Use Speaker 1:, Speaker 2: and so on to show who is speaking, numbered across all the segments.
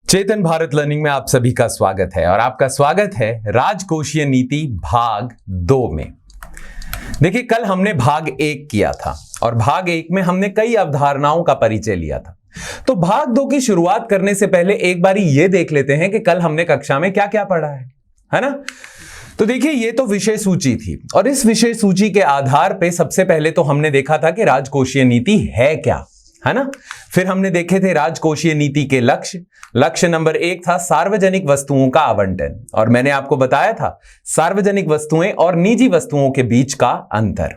Speaker 1: चेतन Bharat learning में आप सभी का स्वागत है और आपका स्वागत है राजकोषीय नीति भाग 2 में। देखिए, कल हमने भाग 1 किया था और भाग 1 में हमने कई अवधारणाओं का परिचय लिया था। तो भाग 2 की शुरुआत करने से पहले एक बारी ये देख लेते हैं कि कल हमने कक्षा में क्या क्या पढ़ा है ना। तो देखिए, ये तो विषय सूची थी और इस विषय सूची के आधार पे सबसे पहले तो हमने देखा था कि राजकोषीय नीति है क्या, है ना। फिर हमने देखे थे राजकोषीय नीति के लक्ष्य नंबर 1 था सार्वजनिक वस्तुओं का आवंटन, और मैंने आपको बताया था सार्वजनिक वस्तुएं और निजी वस्तुओं के बीच का अंतर।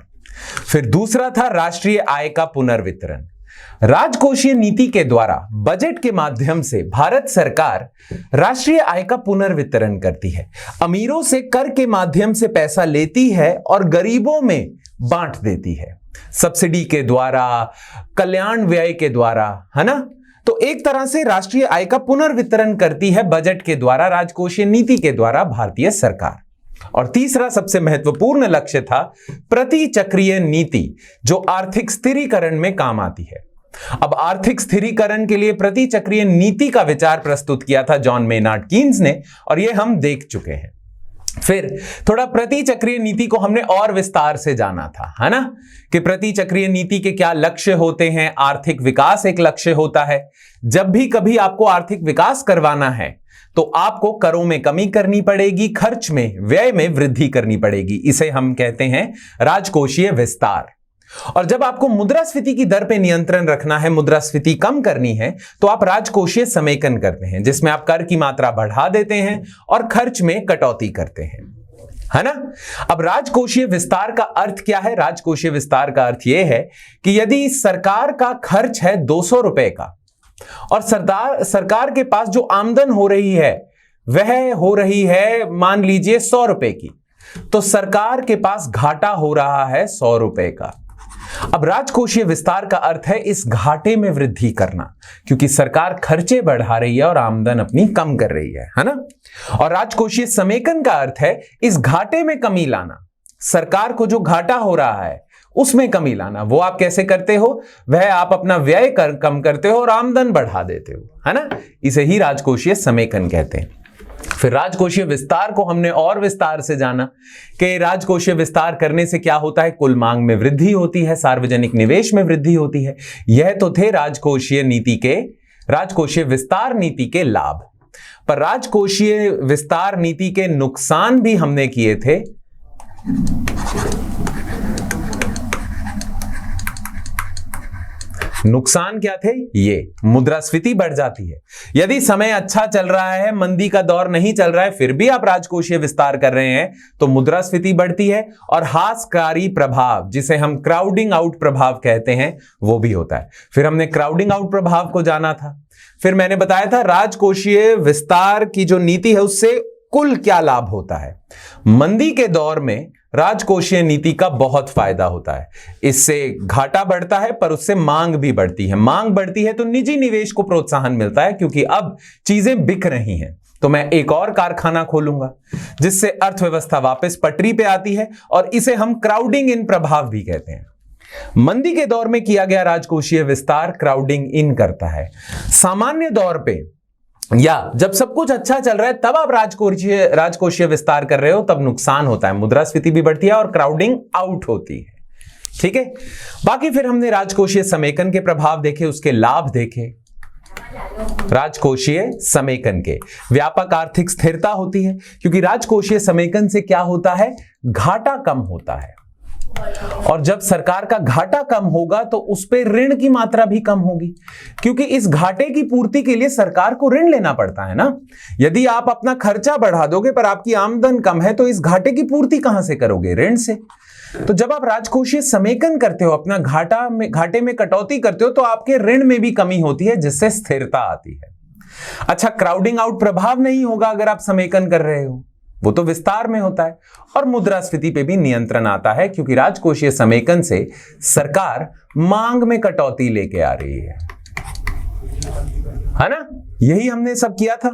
Speaker 1: फिर दूसरा था राष्ट्रीय आय का पुनर्वितरण। राजकोषीय नीति के द्वारा बजट के माध्यम से भारत सरकार राष्ट्रीय आय का पुनर्वितरण करती है, अमीरों से कर के माध्यम से पैसा लेती है और गरीबों में बांट देती है, सब्सिडी के द्वारा, कल्याण व्यय के द्वारा, है ना। तो एक तरह से राष्ट्रीय आय का पुनर्वितरण करती है बजट के द्वारा, राजकोषीय नीति के द्वारा भारतीय सरकार। और तीसरा सबसे महत्वपूर्ण लक्ष्य था प्रतिचक्रीय नीति, जो आर्थिक स्थिरीकरण में काम आती है। अब आर्थिक स्थिरीकरण के लिए प्रतिचक्रीय नीति का विचार प्रस्तुत किया था जॉन मेनार्ड कीन्स ने, और यह हम देख चुके हैं। फिर थोड़ा प्रतिचक्रीय नीति को हमने और विस्तार से जाना था, है ना, कि प्रतिचक्रीय नीति के क्या लक्ष्य होते हैं। आर्थिक विकास एक लक्ष्य होता है। जब भी कभी आपको आर्थिक विकास करवाना है तो आपको करों में कमी करनी पड़ेगी, खर्च में, व्यय में वृद्धि करनी पड़ेगी। इसे हम कहते हैं राजकोषीय विस्तार। और जब आपको मुद्रास्फीति की दर पे नियंत्रण रखना है, मुद्रास्फीति कम करनी है, तो आप राजकोषीय समेकन करते हैं, जिसमें आप कर की मात्रा बढ़ा देते हैं और खर्च में कटौती करते हैं, है ना। अब राजकोषीय विस्तार का अर्थ क्या है? राजकोषीय विस्तार का अर्थ यह है कि यदि सरकार का खर्च है 200 रुपए का और सरकार के पास जो आमदन हो रही है वह हो रही है मान लीजिए 100 रुपए की, तो सरकार के पास घाटा हो रहा है 100 रुपए का। अब राजकोषीय विस्तार का अर्थ है इस घाटे में वृद्धि करना, क्योंकि सरकार खर्चे बढ़ा रही है और आमदन अपनी कम कर रही है ना। और राजकोषीय समेकन का अर्थ है इस घाटे में कमी लाना, सरकार को जो घाटा हो रहा है उसमें कमी लाना। वो आप कैसे करते हो? वह आप अपना व्यय कम करते हो और आमदन बढ़ा देते हो, है ना। इसे ही राजकोषीय समेकन कहते हैं। फिर राजकोषीय विस्तार को हमने और विस्तार से जाना कि राजकोषीय विस्तार करने से क्या होता है। कुल मांग में वृद्धि होती है, सार्वजनिक निवेश में वृद्धि होती है। यह तो थे राजकोषीय विस्तार नीति के लाभ। पर राजकोषीय विस्तार नीति के नुकसान भी हमने किए थे। नुकसान क्या थे? ये मुद्रास्फीति बढ़ जाती है। यदि समय अच्छा चल रहा है, मंदी का दौर नहीं चल रहा है, फिर भी आप राजकोषीय विस्तार कर रहे हैं, तो मुद्रास्फीति बढ़ती है और हाशकारी प्रभाव, जिसे हम क्राउडिंग आउट प्रभाव कहते हैं, वो भी होता है। फिर हमने क्राउडिंग आउट प्रभाव को जाना था। फिर मैंने बताया था राजकोषीय विस्तार की जो नीति है उससे कुल क्या लाभ होता है। मंदी के दौर में राजकोषीय नीति का बहुत फायदा होता है। इससे घाटा बढ़ता है पर उससे मांग भी बढ़ती है। मांग बढ़ती है तो निजी निवेश को प्रोत्साहन मिलता है, क्योंकि अब चीजें बिक रही हैं, तो मैं एक और कारखाना खोलूंगा, जिससे अर्थव्यवस्था वापस पटरी पे आती है, और इसे हम क्राउडिंग इन प्रभाव भी कहते हैं। मंदी के दौर में किया गया राजकोषीय विस्तार क्राउडिंग इन करता है। सामान्य दौर पे या जब सब कुछ अच्छा चल रहा है तब आप राजकोषीय विस्तार कर रहे हो, तब नुकसान होता है, मुद्रास्फीति भी बढ़ती है और क्राउडिंग आउट होती है। ठीक है। बाकी फिर हमने राजकोषीय समेकन के प्रभाव देखे, उसके लाभ देखे। राजकोषीय समेकन के व्यापक आर्थिक स्थिरता होती है, क्योंकि राजकोषीय समेकन से क्या होता है? घाटा कम होता है, और जब सरकार का घाटा कम होगा तो उस पे ऋण की मात्रा भी कम होगी, क्योंकि इस घाटे की पूर्ति के लिए सरकार को ऋण लेना पड़ता है ना। यदि आप अपना खर्चा बढ़ा दोगे पर आपकी आमदन कम है, तो इस घाटे की पूर्ति कहां से करोगे? ऋण से। तो जब आप राजकोषीय समेकन करते हो, अपना घाटे में कटौती करते हो, तो आपके ऋण में भी कमी होती है, जिससे स्थिरता आती है। अच्छा, क्राउडिंग आउट प्रभाव नहीं होगा अगर आप समेकन कर रहे हो, वो तो विस्तार में होता है। और मुद्रास्फीति पे भी नियंत्रण आता है, क्योंकि राजकोषीय समेकन से सरकार मांग में कटौती लेके आ रही है ना। यही हमने सब किया था।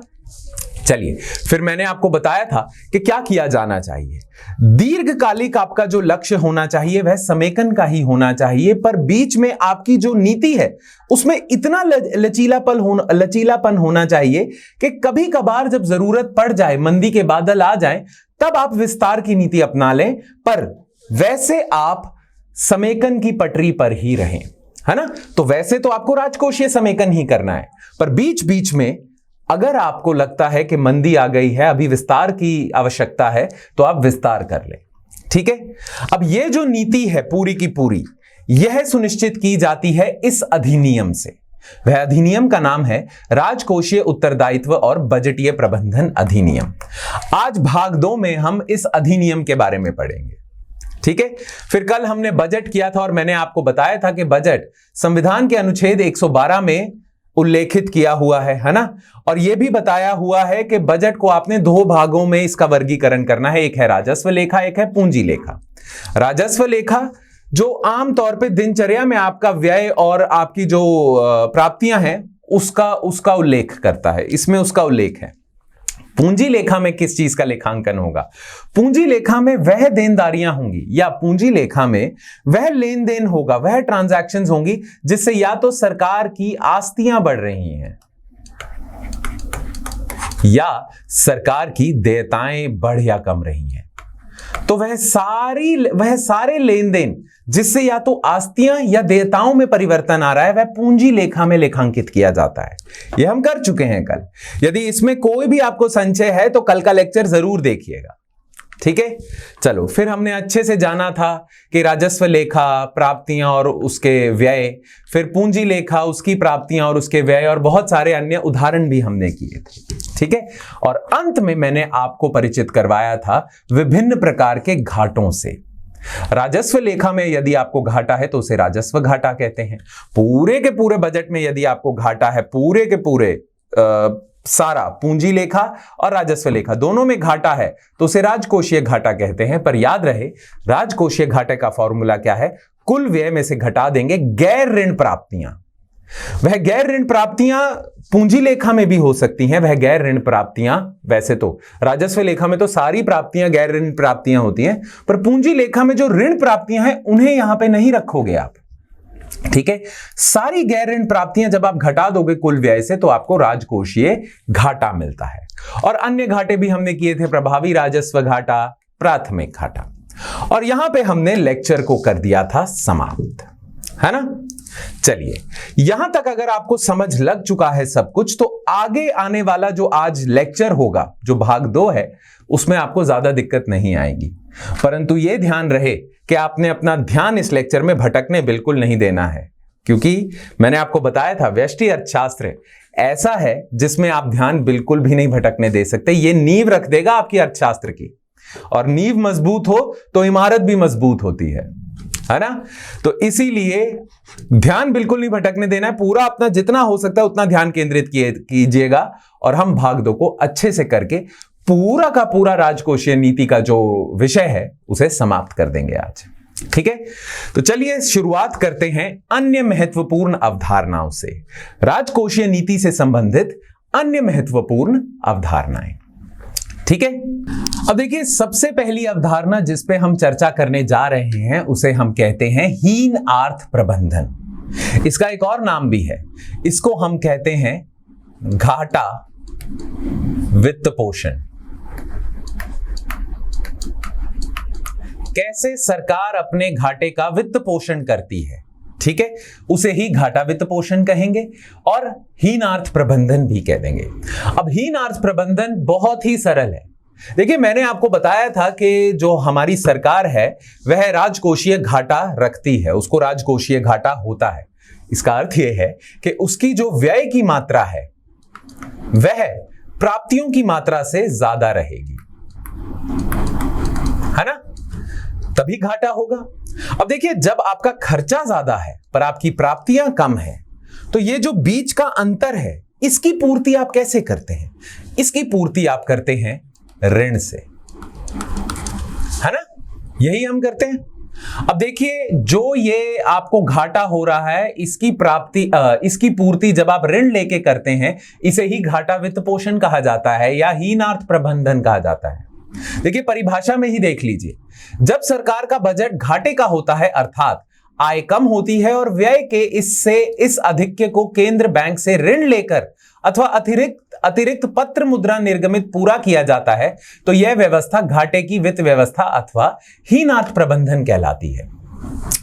Speaker 1: चलिए, फिर मैंने आपको बताया था कि क्या किया जाना चाहिए। दीर्घकालिक आपका जो लक्ष्य होना चाहिए वह समेकन का ही होना चाहिए, पर बीच में आपकी जो नीति है उसमें इतना लचीलापन होना चाहिए कि कभी कभार जब जरूरत पड़ जाए, मंदी के बादल आ जाएं, तब आप विस्तार की नीति अपना लें, पर वैसे आप समेकन की पटरी पर ही रहें, है ना। तो वैसे तो आपको राजकोषीय समेकन ही करना है, पर बीच बीच में अगर आपको लगता है कि मंदी आ गई है, अभी विस्तार की आवश्यकता है, तो आप विस्तार कर लें, ठीक है। अब ये जो नीति है पूरी की पूरी, यह सुनिश्चित की जाती है इस अधिनियम से। वह अधिनियम का नाम है राजकोषीय उत्तरदायित्व और बजटीय प्रबंधन अधिनियम। आज भाग 2 में हम इस अधिनियम के बारे में पढ़ेंगे, ठीक है। फिर कल हमने बजट किया था और मैंने आपको बताया था कि बजट संविधान के अनुच्छेद 112 में उल्लेखित किया हुआ है ना। और यह भी बताया हुआ है कि बजट को आपने 2 भागों में इसका वर्गीकरण करना है, एक है राजस्व लेखा, एक है पूंजी लेखा। राजस्व लेखा जो आमतौर पे दिनचर्या में आपका व्यय और आपकी जो प्राप्तियां हैं उसका उल्लेख करता है, इसमें उसका उल्लेख है। पूंजी लेखा में किस चीज का लेखांकन होगा? पूंजी लेखा में वह देनदारियां होंगी या पूंजी लेखा में वह लेन देन होगा, वह ट्रांजैक्शंस होंगी जिससे या तो सरकार की आस्तियां बढ़ रही हैं या सरकार की देयताएं बढ़ या कम रही हैं। तो वह सारे लेन देन जिससे या तो आस्तियां या देयताओं में परिवर्तन आ रहा है, वह पूंजी लेखा में लेखांकित किया जाता है। यह हम कर चुके हैं कल। यदि इसमें कोई भी आपको संशय है तो कल का लेक्चर जरूर देखिएगा, ठीक है। चलो, फिर हमने अच्छे से जाना था कि राजस्व लेखा प्राप्तियां और उसके व्यय, फिर पूंजी लेखा उसकी प्राप्तियां और उसके व्यय, और बहुत सारे अन्य उदाहरण भी हमने किए थे, ठीक है। और अंत में मैंने आपको परिचित करवाया था विभिन्न प्रकार के घाटों से। राजस्व लेखा में यदि आपको घाटा है तो उसे राजस्व घाटा कहते हैं। पूरे के पूरे बजट में यदि आपको घाटा है, पूरे के पूरे सारा पूंजी लेखा और राजस्व लेखा दोनों में घाटा है तो उसे राजकोषीय घाटा कहते हैं। पर याद रहे, राजकोषीय घाटे का फॉर्मूला क्या है? कुल व्यय में से घटा देंगे गैर ऋण प्राप्तियां। वह गैर ऋण प्राप्तियां पूंजी लेखा में भी हो सकती हैं। वह गैर ऋण प्राप्तियां, वैसे तो राजस्व लेखा में तो सारी प्राप्तियां गैर ऋण प्राप्तियां होती हैं, पर पूंजी लेखा में जो ऋण प्राप्तियां हैं उन्हें यहां पे नहीं रखोगे आप, ठीक है। सारी गैर ऋण प्राप्तियां जब आप घटा दोगे कुल व्यय से तो आपको राजकोषीय घाटा मिलता है। और अन्य घाटे भी हमने किए थे, प्रभावी राजस्व घाटा, प्राथमिक घाटा। और यहां पे हमने लेक्चर को कर दिया था समाप्त, है ना। चलिए, यहां तक अगर आपको समझ लग चुका है सब कुछ, तो आगे आने वाला जो आज लेक्चर होगा, जो भाग 2 है, उसमें आपको ज्यादा दिक्कत नहीं आएगी। परंतु यह ध्यान रहे कि आपने अपना ध्यान इस लेक्चर में भटकने बिल्कुल नहीं देना है, क्योंकि मैंने आपको बताया था व्यष्टि अर्थशास्त्र ऐसा है जिसमें आप ध्यान बिल्कुल भी नहीं भटकने दे सकते। यह नींव रख देगा आपकी अर्थशास्त्र की, और नींव मजबूत हो तो इमारत भी मजबूत होती है ना। तो इसीलिए ध्यान बिल्कुल नहीं भटकने देना है, पूरा अपना जितना हो सकता है उतना ध्यान केंद्रित कीजिएगा। और हम भाग 2 को अच्छे से करके पूरा का पूरा राजकोषीय नीति का जो विषय है उसे समाप्त कर देंगे आज, ठीक है। तो चलिए शुरुआत करते हैं अन्य महत्वपूर्ण अवधारणाओं से। राजकोषीय नीति से संबंधित अन्य महत्वपूर्ण अवधारणाएं, ठीक है। अब देखिए, सबसे पहली अवधारणा जिस पे हम चर्चा करने जा रहे हैं उसे हम कहते हैं हीन आर्थ प्रबंधन। इसका एक और नाम भी है, इसको हम कहते हैं घाटा वित्त पोषण। कैसे सरकार अपने घाटे का वित्त पोषण करती है, ठीक है, उसे ही घाटा वित्त पोषण कहेंगे और हीन आर्थ प्रबंधन भी कह देंगे। अब हीन आर्थ प्रबंधन बहुत ही सरल है। देखिए, मैंने आपको बताया था कि जो हमारी सरकार है वह राजकोषीय घाटा रखती है, उसको राजकोषीय घाटा होता है। इसका अर्थ यह है कि उसकी जो व्यय की मात्रा है वह प्राप्तियों की मात्रा से ज्यादा रहेगी, है ना, तभी घाटा होगा। अब देखिए, जब आपका खर्चा ज्यादा है पर आपकी प्राप्तियां कम है, तो ये जो बीच का अंतर है इसकी पूर्ति आप कैसे करते हैं? इसकी पूर्ति आप करते हैं ऋण से, है ना, यही हम करते हैं। अब देखिए, जो ये आपको घाटा हो रहा है इसकी पूर्ति जब आप ऋण लेके करते हैं, इसे ही घाटा वित्त पोषण कहा जाता है या हीन आर्थ प्रबंधन कहा जाता है। देखिए परिभाषा में ही देख लीजिए, जब सरकार का बजट घाटे का होता है अर्थात आय कम होती है और व्यय के इस अधिक्य को केंद्र बैंक से ऋण लेकर अथवा अतिरिक्त पत्र मुद्रा निर्गमित पूरा किया जाता है, तो यह व्यवस्था घाटे की वित्त व्यवस्था अथवा हीनार्थ प्रबंधन कहलाती है।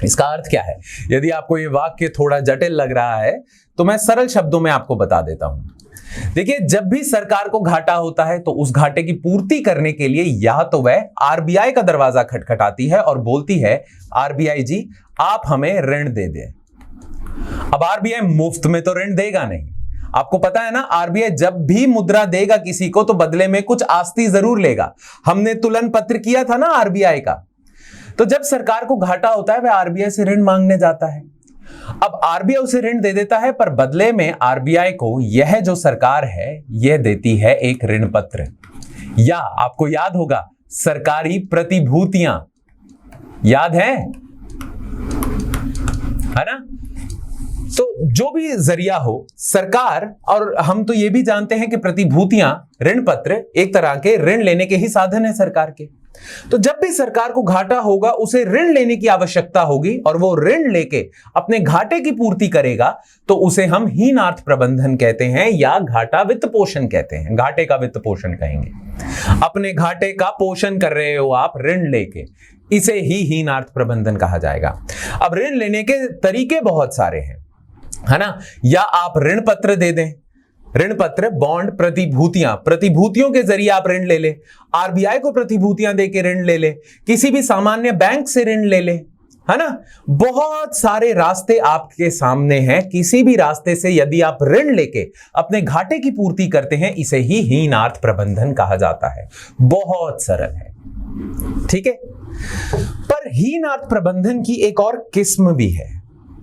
Speaker 1: इसका अर्थ क्या है? यदि आपको यह वाक्य थोड़ा जटिल लग रहा है तो मैं सरल शब्दों में आपको बता देता हूं। देखिए, जब भी सरकार को घाटा होता है तो उस घाटे की पूर्ति करने के लिए या तो वह आरबीआई का दरवाजा खटखटाती है और बोलती है, आरबीआई जी आप हमें ऋण दे दें। अब आरबीआई मुफ्त में तो ऋण देगा नहीं, आपको पता है ना, आरबीआई जब भी मुद्रा देगा किसी को तो बदले में कुछ आस्ती जरूर लेगा। हमने तुलन पत्र किया था ना आरबीआई का। तो जब सरकार को घाटा होता है वह आरबीआई से ऋण मांगने जाता है। अब आरबीआई उसे ऋण दे देता है, पर बदले में आरबीआई को यह जो सरकार है यह देती है एक ऋण पत्र, या आपको याद होगा सरकारी प्रतिभूतियां, याद है ना? तो जो भी जरिया हो सरकार, और हम तो ये भी जानते हैं कि प्रतिभूतियां, ऋण पत्र एक तरह के ऋण लेने के ही साधन है सरकार के। तो जब भी सरकार को घाटा होगा उसे ऋण लेने की आवश्यकता होगी और वो ऋण लेके अपने घाटे की पूर्ति करेगा, तो उसे हम हीनार्थ प्रबंधन कहते हैं या घाटा वित्त पोषण कहते हैं। घाटे का वित्त पोषण कहेंगे। अपने घाटे का पोषण कर रहे हो आप ऋण लेके, इसे ही हीनार्थ प्रबंधन कहा जाएगा। अब ऋण लेने के तरीके बहुत सारे हैं, है ना? या आप ऋण पत्र दे दें, ऋण पत्र, बॉन्ड, प्रतिभूतियों के जरिए आप ऋण ले ले, आरबीआई को प्रतिभूतियां देके ऋण ले ले, किसी भी सामान्य बैंक से ऋण ले ले, है ना? बहुत सारे रास्ते आपके सामने हैं। किसी भी रास्ते से यदि आप ऋण लेके अपने घाटे की पूर्ति करते हैं, इसे ही हीनार्थ प्रबंधन कहा जाता है। बहुत सरल है, ठीक है? पर हीनार्थ प्रबंधन की एक और किस्म भी है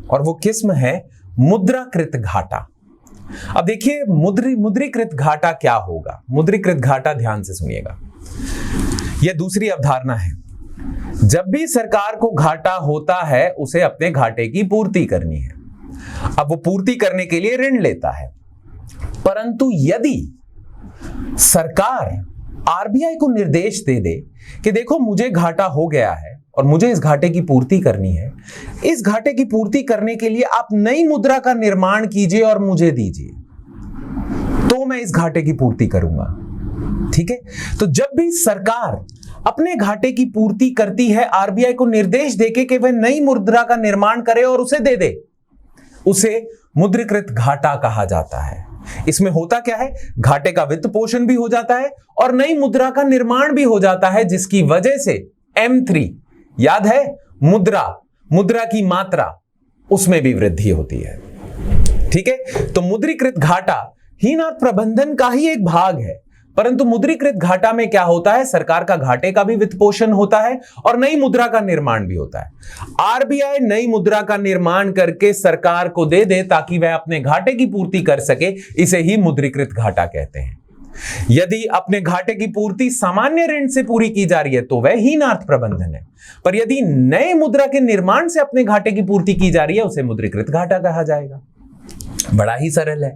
Speaker 1: और वो किस्म है मुद्राकृत घाटा। अब देखिए मुद्रीकृत घाटा क्या होगा। मुद्रीकृत घाटा ध्यान से सुनिएगा, यह दूसरी अवधारणा है। जब भी सरकार को घाटा होता है उसे अपने घाटे की पूर्ति करनी है। अब वो पूर्ति करने के लिए ऋण लेता है, परंतु यदि सरकार आरबीआई को निर्देश दे दे कि देखो मुझे घाटा हो गया है और मुझे इस घाटे की पूर्ति करनी है, इस घाटे की पूर्ति करने के लिए आप नई मुद्रा का निर्माण कीजिए और मुझे दीजिए, तो मैं इस घाटे की पूर्ति करूंगा, ठीक है? तो जब भी सरकार अपने घाटे की पूर्ति करती है, आरबीआई को निर्देश देके कि वह नई मुद्रा का निर्माण करे और उसे दे दे, उसे मुद्रीकृत घाटा कहा जाता है। इसमें होता क्या है, घाटे का वित्त पोषण भी हो जाता है और नई मुद्रा का निर्माण भी हो जाता है, जिसकी वजह से M3, याद है, मुद्रा की मात्रा, उसमें भी वृद्धि होती है, ठीक है? तो मुद्रीकृत घाटा हीनार्थ प्रबंधन का ही एक भाग है, परंतु मुद्रीकृत घाटा में क्या होता है, सरकार का घाटे का भी वित्त पोषण होता है और नई मुद्रा का निर्माण भी होता है। आरबीआई नई मुद्रा का निर्माण करके सरकार को दे दे ताकि वह अपने घाटे की पूर्ति कर सके, इसे ही मुद्रीकृत घाटा कहते हैं। यदि अपने घाटे की पूर्ति सामान्य ऋण से पूरी की जा रही है तो वह हीनार्थ प्रबंधन है, पर यदि नए मुद्रा के निर्माण से अपने घाटे की पूर्ति की जा रही है उसे मुद्रीकृत घाटा कहा जाएगा। बड़ा ही सरल है।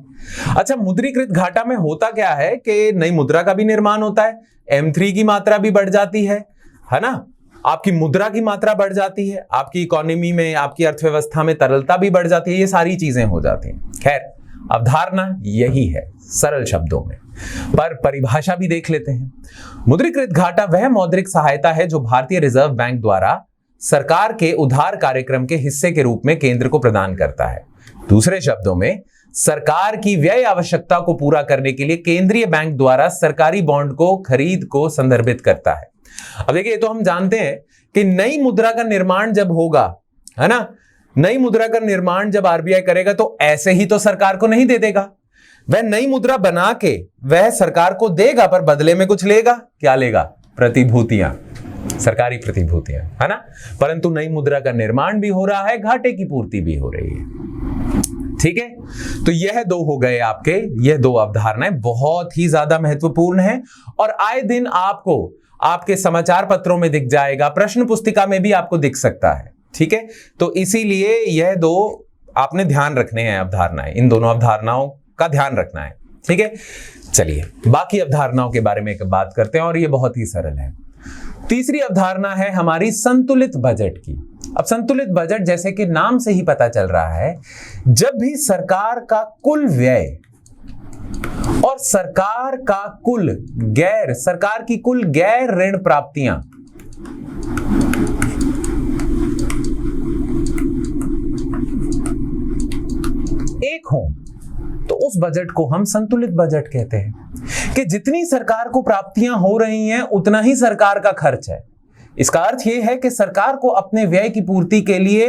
Speaker 1: अच्छा, मुद्रीकृत घाटा में होता क्या है कि नई मुद्रा का भी निर्माण होता है, M3 की मात्रा भी बढ़ जाती है ना? आपकी मुद्रा की मात्रा बढ़ जाती है, आपकी इकोनॉमी में, आपकी अर्थव्यवस्था में तरलता भी बढ़ जाती है, ये सारी चीजें हो जाती हैं। खैर, अवधारणा यही है सरल शब्दों में, पर परिभाषा भी देख लेते हैं। मुद्रीकृत घाटा वह मौद्रिक सहायता है जो भारतीय रिजर्व बैंक द्वारा सरकार के उधार कार्यक्रम के हिस्से के रूप में केंद्र को प्रदान करता है। दूसरे शब्दों में, सरकार की व्यय आवश्यकता को पूरा करने के लिए केंद्रीय बैंक द्वारा सरकारी बॉन्ड को खरीद को संदर्भित करता है। अब देखिए, तो हम जानते हैं कि नई मुद्रा का निर्माण जब होगा, है ना, नई मुद्रा का निर्माण जब आरबीआई करेगा तो ऐसे ही तो सरकार को नहीं दे देगा, वह नई मुद्रा बना के वह सरकार को देगा, पर बदले में कुछ लेगा। क्या लेगा? प्रतिभूतियां, सरकारी प्रतिभूतियां, है ना? परंतु नई मुद्रा का निर्माण भी हो रहा है, घाटे की पूर्ति भी हो रही है, ठीक है? तो यह दो हो गए आपके, यह दो अवधारणाएं बहुत ही ज्यादा महत्वपूर्ण है और आए दिन आपको आपके समाचार पत्रों में दिख जाएगा, प्रश्न पुस्तिका में भी आपको दिख सकता है, ठीक है? तो इसीलिए यह दो आपने ध्यान रखने हैं अवधारणाएं, इन दोनों अवधारणाओं का ध्यान रखना है, ठीक है, चलिए बाकी अवधारणाओं के बारे में एक बात करते हैं और ये बहुत ही सरल है। तीसरी अवधारणा है हमारी संतुलित बजट की। अब संतुलित बजट जैसे कि नाम से ही पता चल रहा है, जब भी सरकार का कुल व्यय और सरकार की कुल गैर ऋण प्राप्तियां एक हों तो उस बजट को हम संतुलित बजट कहते हैं। कि जितनी सरकार को प्राप्तियां हो रही हैं उतना ही सरकार का खर्च है। इसका अर्थ यह है कि सरकार को अपने व्यय की पूर्ति के लिए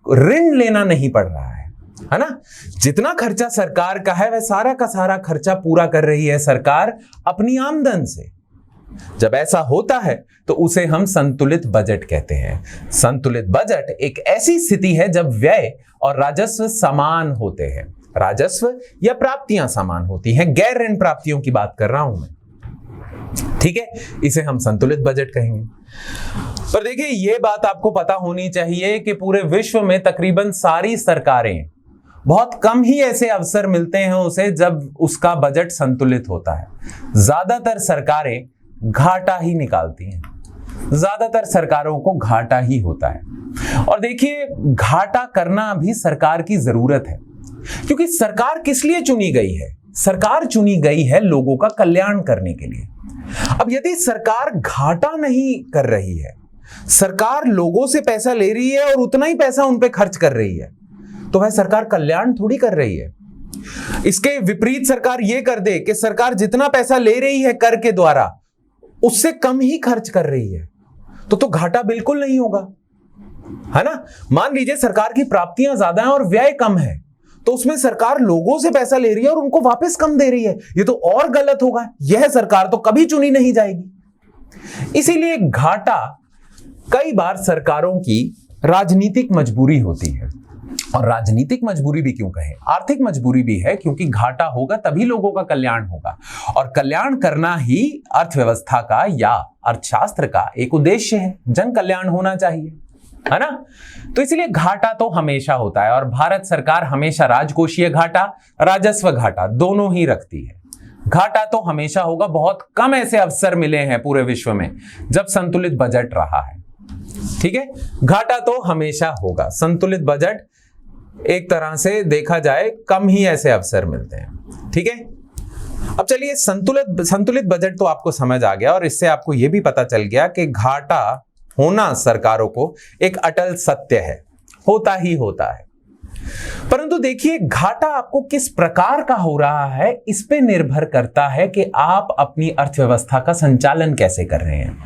Speaker 1: ऋण लेना नहीं पड़ रहा है ना। जितना खर्चा सरकार का है वह सारा का सारा खर्चा पूरा कर रही है सरकार अपनी आमदन से। जब ऐसा होता है तो उसे हम संतुलित बजट कहते हैं। संतुलित बजट एक ऐसी स्थिति है जब व्यय और राजस्व समान होते हैं। राजस्व या प्राप्तियां समान होती हैं, गैर ऋण प्राप्तियों की बात कर रहा हूं मैं, ठीक है, इसे हम संतुलित बजट कहेंगे। पर देखिए यह बात आपको पता होनी चाहिए कि पूरे विश्व में तकरीबन सारी सरकारें, बहुत कम ही ऐसे अवसर मिलते हैं उसे जब उसका बजट संतुलित होता है। ज्यादातर सरकारें घाटा ही निकालती हैं, ज्यादातर सरकारों को घाटा ही होता है। और देखिए घाटा करना भी सरकार की जरूरत है, क्योंकि सरकार किस लिए चुनी गई है? सरकार चुनी गई है लोगों का कल्याण करने के लिए। अब यदि सरकार घाटा नहीं कर रही है, सरकार लोगों से पैसा ले रही है और उतना ही पैसा उन पे खर्च कर रही है, तो वह सरकार कल्याण थोड़ी कर रही है। इसके विपरीत सरकार यह कर दे कि सरकार जितना पैसा ले रही है कर के द्वारा उससे कम ही खर्च कर रही है, तो घाटा बिल्कुल नहीं होगा, है ना। मान लीजिए सरकार की प्राप्तियां ज्यादा हैं और व्यय कम है, तो उसमें सरकार लोगों से पैसा ले रही है और उनको वापस कम दे रही है, ये तो और गलत होगा। यह सरकार तो कभी चुनी नहीं जाएगी। इसीलिए घाटा कई बार सरकारों की राजनीतिक मजबूरी होती है। और राजनीतिक मजबूरी भी क्यों कहें, आर्थिक मजबूरी भी है, क्योंकि घाटा होगा तभी लोगों का कल्याण होगा, और कल्याण करना ही अर्थव्यवस्था का या अर्थशास्त्र का एक उद्देश्य है। जन कल्याण होना चाहिए, है ना। तो इसलिए घाटा तो हमेशा होता है, और भारत सरकार हमेशा राजकोषीय घाटा, राजस्व घाटा दोनों ही रखती है। घाटा तो हमेशा होगा। बहुत कम ऐसे अवसर मिले हैं पूरे विश्व में जब संतुलित बजट रहा है, ठीक है। घाटा तो हमेशा होगा। संतुलित बजट एक तरह से देखा जाए कम ही ऐसे अवसर मिलते हैं, ठीक है। अब चलिए संतुलित बजट तो आपको समझ आ गया, और इससे आपको यह भी पता चल गया कि घाटा होना सरकारों को एक अटल सत्य है, होता ही होता है। परंतु देखिए घाटा आपको किस प्रकार का हो रहा है इस पे निर्भर करता है कि आप अपनी अर्थव्यवस्था का संचालन कैसे कर रहे हैं।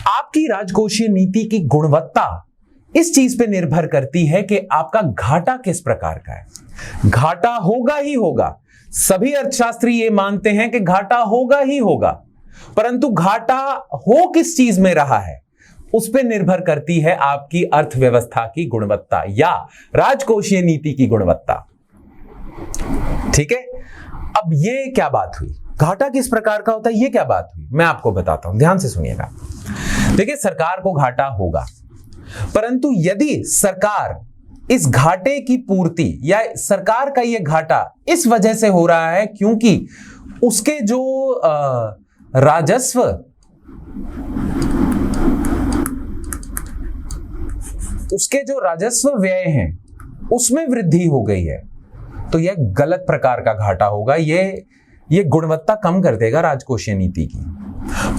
Speaker 1: आपकी राजकोषीय नीति की गुणवत्ता इस चीज पे निर्भर करती है कि आपका घाटा किस प्रकार का है। घाटा होगा ही होगा, सभी अर्थशास्त्री ये मानते हैं कि घाटा होगा ही होगा, परंतु घाटा हो किस चीज में रहा है उस पे निर्भर करती है आपकी अर्थव्यवस्था की गुणवत्ता या राजकोषीय नीति की गुणवत्ता, ठीक है। अब ये क्या बात हुई, घाटा किस प्रकार का होता है, ये क्या बात हुई, मैं आपको बताता हूं, ध्यान से सुनिएगा। देखिए सरकार को घाटा होगा, परंतु यदि सरकार इस घाटे की पूर्ति या सरकार का यह घाटा इस वजह से हो रहा है क्योंकि उसके जो राजस्व व्यय हैं उसमें वृद्धि हो गई है, तो यह गलत प्रकार का घाटा होगा। यह गुणवत्ता कम कर देगा राजकोषीय नीति की।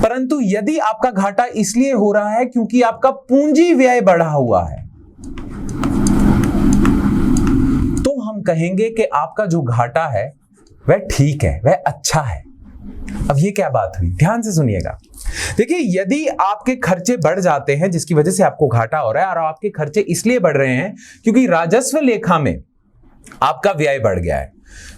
Speaker 1: परंतु यदि आपका घाटा इसलिए हो रहा है क्योंकि आपका पूंजी व्यय बढ़ा हुआ है, तो हम कहेंगे कि आपका जो घाटा है वह ठीक है, वह अच्छा है। अब ये क्या बात हुई, ध्यान से सुनिएगा। देखिए यदि आपके खर्चे बढ़ जाते हैं जिसकी वजह से आपको घाटा हो रहा है, और आपके खर्चे इसलिए बढ़ रहे हैं क्योंकि राजस्व लेखा में आपका व्यय बढ़ गया है,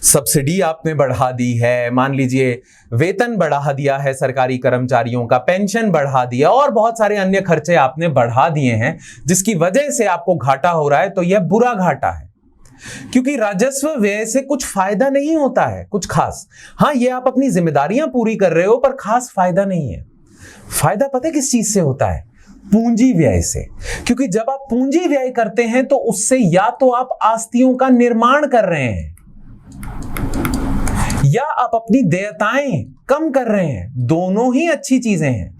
Speaker 1: सब्सिडी आपने बढ़ा दी है, मान लीजिए वेतन बढ़ा दिया है सरकारी कर्मचारियों का, पेंशन बढ़ा दिया और बहुत सारे अन्य खर्चे आपने बढ़ा दिए हैं जिसकी वजह से आपको घाटा हो रहा है, तो यह बुरा घाटा है। क्योंकि राजस्व व्यय से कुछ फायदा नहीं होता है कुछ खास। हाँ, ये आप अपनी जिम्मेदारियां पूरी कर रहे हो पर खास फायदा नहीं है। फायदा पता है किस चीज से होता है? पूंजी व्यय से। क्योंकि जब आप पूंजी व्यय करते हैं तो उससे या तो आप आस्तियों का निर्माण कर रहे हैं या आप अपनी देयताएं कम कर रहे हैं, दोनों ही अच्छी चीजें हैं।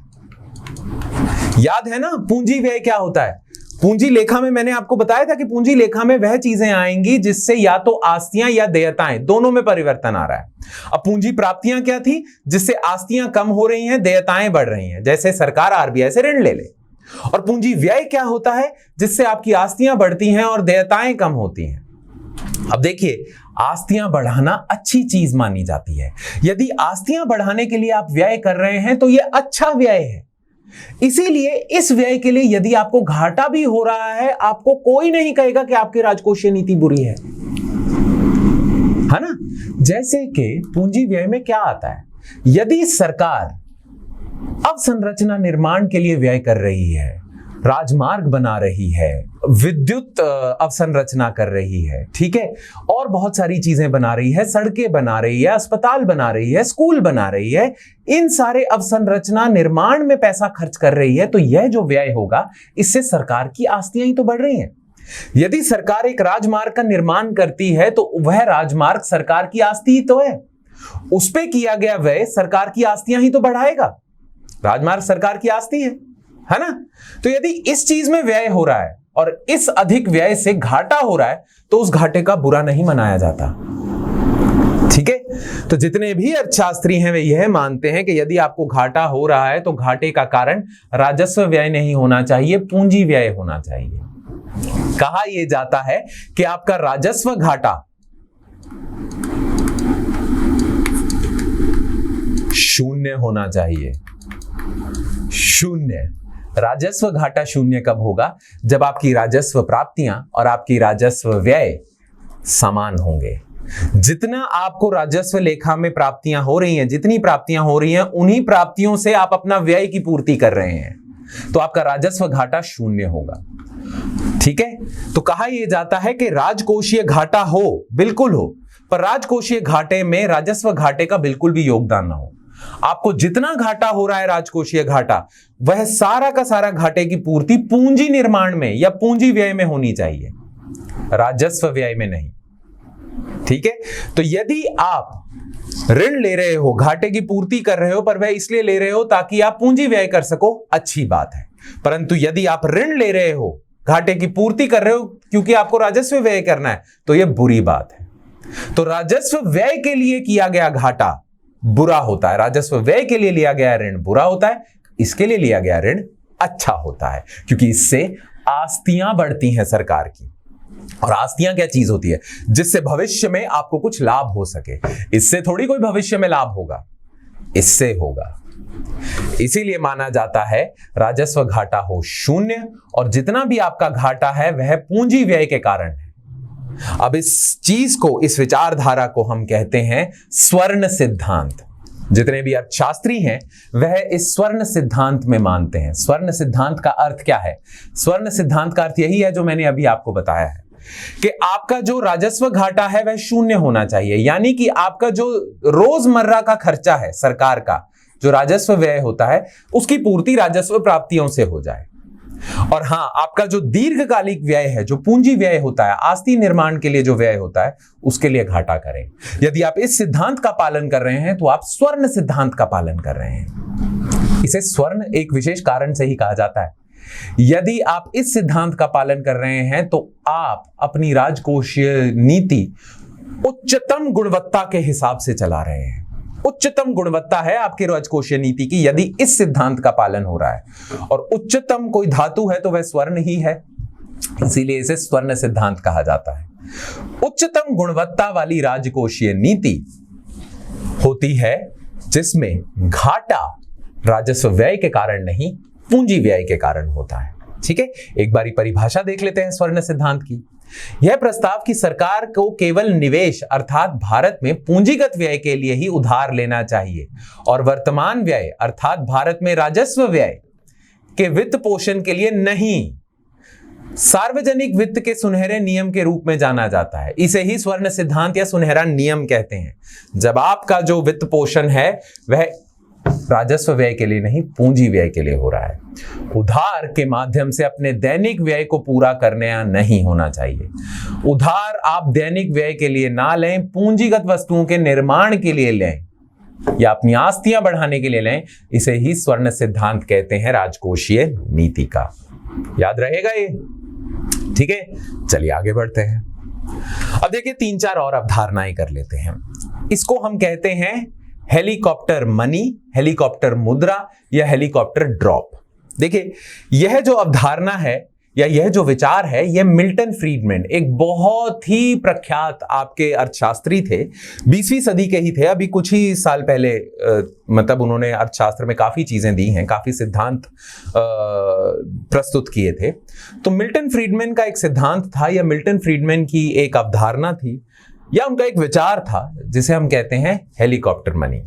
Speaker 1: याद है ना पूंजी व्यय क्या होता है? पूंजी लेखा में मैंने आपको बताया था कि पूंजी लेखा में वह चीजें आएंगी जिससे या तो आस्तियां या देयताएं दोनों में परिवर्तन आ रहा है। अब पूंजी प्राप्तियां क्या थी? जिससे आस्तियां कम हो रही हैं, देयताएं बढ़ रही हैं, जैसे सरकार आरबीआई से ऋण ले ले। और पूंजी व्यय क्या होता है? जिससे आपकी आस्तियां बढ़ती हैं और देयताएं कम होती हैं। अब देखिए, आस्तियां बढ़ाना अच्छी चीज मानी जाती है। यदि आस्तियां बढ़ाने के लिए आप व्यय कर रहे हैं तो यह अच्छा व्यय है। इसीलिए इस व्यय के लिए यदि आपको घाटा भी हो रहा है, आपको कोई नहीं कहेगा कि आपकी राजकोषीय नीति बुरी है ना? जैसे कि पूंजी व्यय में क्या आता है? यदि सरकार अवसंरचना निर्माण के लिए व्यय कर रही है, राजमार्ग बना रही है, विद्युत अवसंरचना कर रही है, ठीक है, और बहुत सारी चीजें बना रही है, सड़कें बना रही है, अस्पताल बना रही है, स्कूल बना रही है, इन सारे अवसंरचना निर्माण में पैसा खर्च कर रही है, तो यह जो व्यय होगा इससे सरकार की आस्तियां ही तो बढ़ रही हैं। यदि सरकार एक राजमार्ग का निर्माण करती है तो वह राजमार्ग सरकार की आस्ति ही तो है, उस पे किया गया व्यय सरकार की आस्तियां ही तो बढ़ाएगा। राजमार्ग सरकार की आस्ति है ना? तो यदि इस चीज में व्यय हो रहा है और इस अधिक व्यय से घाटा हो रहा है तो उस घाटे का बुरा नहीं मनाया जाता, ठीक है? तो जितने भी अर्थशास्त्री हैं वे यह मानते हैं कि यदि आपको घाटा हो रहा है तो घाटे का कारण राजस्व व्यय नहीं होना चाहिए, पूंजी व्यय होना चाहिए। कहा यह जाता है कि आपका राजस्व घाटा शून्य होना चाहिए। शून्य। राजस्व घाटा शून्य कब होगा? जब आपकी राजस्व प्राप्तियां और आपकी राजस्व व्यय समान होंगे। जितना आपको राजस्व लेखा में प्राप्तियां हो रही हैं, जितनी प्राप्तियां हो रही हैं, उन्हीं प्राप्तियों से आप अपना व्यय की पूर्ति कर रहे हैं, तो आपका राजस्व घाटा शून्य होगा, ठीक है? तो कहा यह जाता है कि राजकोषीय घाटा हो, बिल्कुल हो, पर राजकोषीय घाटे में राजस्व घाटे का बिल्कुल भी योगदान ना हो। आपको जितना घाटा हो रहा है राजकोषीय घाटा, वह सारा का सारा घाटे की पूर्ति पूंजी निर्माण में या पूंजी व्यय में होनी चाहिए, राजस्व व्यय में नहीं, ठीक है? तो यदि आप ऋण ले रहे हो, घाटे की पूर्ति कर रहे हो, पर वह इसलिए ले रहे हो ताकि आप पूंजी व्यय कर सको, अच्छी बात है। परंतु यदि आप ऋण ले रहे हो, घाटे की पूर्ति कर रहे हो क्योंकि आपको राजस्व व्यय करना है, तो यह बुरी बात है। तो राजस्व व्यय के लिए किया गया घाटा बुरा होता है, राजस्व व्यय के लिए लिया गया ऋण बुरा होता है, इसके लिए लिया गया ऋण अच्छा होता है, क्योंकि इससे आस्तियां बढ़ती हैं सरकार की। और आस्तियां क्या चीज होती है? जिससे भविष्य में आपको कुछ लाभ हो सके। इससे थोड़ी कोई भविष्य में लाभ होगा, इससे होगा। इसीलिए माना जाता है राजस्व घाटा हो शून्य, और जितना भी आपका घाटा है वह पूंजी व्यय के कारण है। अब इस चीज को, इस विचारधारा को हम कहते हैं स्वर्ण सिद्धांत। जितने भी अर्थशास्त्री हैं वह इस स्वर्ण सिद्धांत में मानते हैं। स्वर्ण सिद्धांत का अर्थ क्या है? स्वर्ण सिद्धांत का अर्थ यही है जो मैंने अभी आपको बताया है कि आपका जो राजस्व घाटा है वह शून्य होना चाहिए, यानी कि आपका जो रोजमर्रा का खर्चा है, सरकार का जो राजस्व व्यय होता है, उसकी पूर्ति राजस्व प्राप्तियों से हो जाए। और हां, आपका जो दीर्घकालिक व्यय है, जो पूंजी व्यय होता है, आस्ति निर्माण के लिए जो व्यय होता है, उसके लिए घाटा करें। यदि आप इस सिद्धांत का पालन कर रहे हैं तो आप स्वर्ण सिद्धांत का पालन कर रहे हैं। इसे स्वर्ण एक विशेष कारण से ही कहा जाता है। यदि आप इस सिद्धांत का पालन कर रहे हैं तो आप अपनी राजकोषीय नीति उच्चतम गुणवत्ता के हिसाब से चला रहे हैं। उच्चतम गुणवत्ता है आपकी राजकोषीय नीति की यदि इस सिद्धांत का पालन हो रहा है। और उच्चतम कोई धातु है तो वह स्वर्ण ही है, इसीलिए इसे स्वर्ण सिद्धांत कहा जाता है। उच्चतम गुणवत्ता वाली राजकोषीय नीति होती है जिसमें घाटा राजस्व व्यय के कारण नहीं, पूंजी व्यय के कारण होता है। ठीक है, एक बारी परिभाषा देख लेते हैं स्वर्ण सिद्धांत की। यह प्रस्ताव कि सरकार को केवल निवेश अर्थात भारत में पूंजीगत व्यय के लिए ही उधार लेना चाहिए और वर्तमान व्यय अर्थात भारत में राजस्व व्यय के वित्त पोषण के लिए नहीं, सार्वजनिक वित्त के सुनहरे नियम के रूप में जाना जाता है। इसे ही स्वर्ण सिद्धांत या सुनहरा नियम कहते हैं। जब आपका जो वित्त पोषण है वह राजस्व व्यय के लिए नहीं, पूंजी व्यय के लिए हो रहा है। उधार के माध्यम से अपने दैनिक व्यय को पूरा करने या नहीं होना चाहिए। उधार आप दैनिक व्यय के लिए ना लें, पूंजीगत वस्तुओं के निर्माण के लिए लें या अपनी आस्तियां बढ़ाने के लिए लें। इसे ही स्वर्ण सिद्धांत कहते हैं राजकोषीय नीति का। याद रहेगा ये? ठीक है, चलिए आगे बढ़ते हैं। अब देखिए 3-4 और अवधारणाएं कर लेते हैं। इसको हम कहते हैं हेलीकॉप्टर मनी, हेलीकॉप्टर मुद्रा या हेलीकॉप्टर ड्रॉप। देखिए यह जो अवधारणा है या यह जो विचार है, यह मिल्टन फ्रीडमैन, एक बहुत ही प्रख्यात आपके अर्थशास्त्री थे, 20वीं सदी के ही थे। अभी कुछ ही साल पहले मतलब उन्होंने अर्थशास्त्र में काफी चीजें दी हैं, काफी सिद्धांत प्रस्तुत किए थे। तो मिल्टन फ्रीडमैन का एक सिद्धांत था या मिल्टन फ्रीडमैन की एक अवधारणा थी या उनका एक विचार था जिसे हम कहते हैं हेलीकॉप्टर मनी।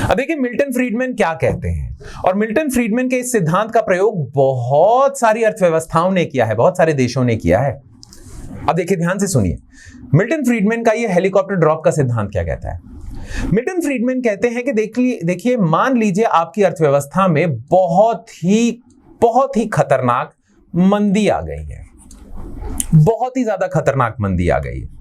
Speaker 1: अब देखिए मिल्टन फ्रीडमैन क्या कहते हैं, और मिल्टन फ्रीडमैन के इस सिद्धांत का प्रयोग बहुत सारी अर्थव्यवस्थाओं ने किया है, बहुत सारे देशों ने किया है। अब देखिए ध्यान से सुनिए, मिल्टन फ्रीडमैन का ये हेलीकॉप्टर ड्रॉप का सिद्धांत क्या कहता है। मिल्टन फ्रीडमैन कहते हैं कि देखिए मान लीजिए आपकी अर्थव्यवस्था में बहुत ही खतरनाक मंदी आ गई है, बहुत ही ज्यादा खतरनाक मंदी आ गई है।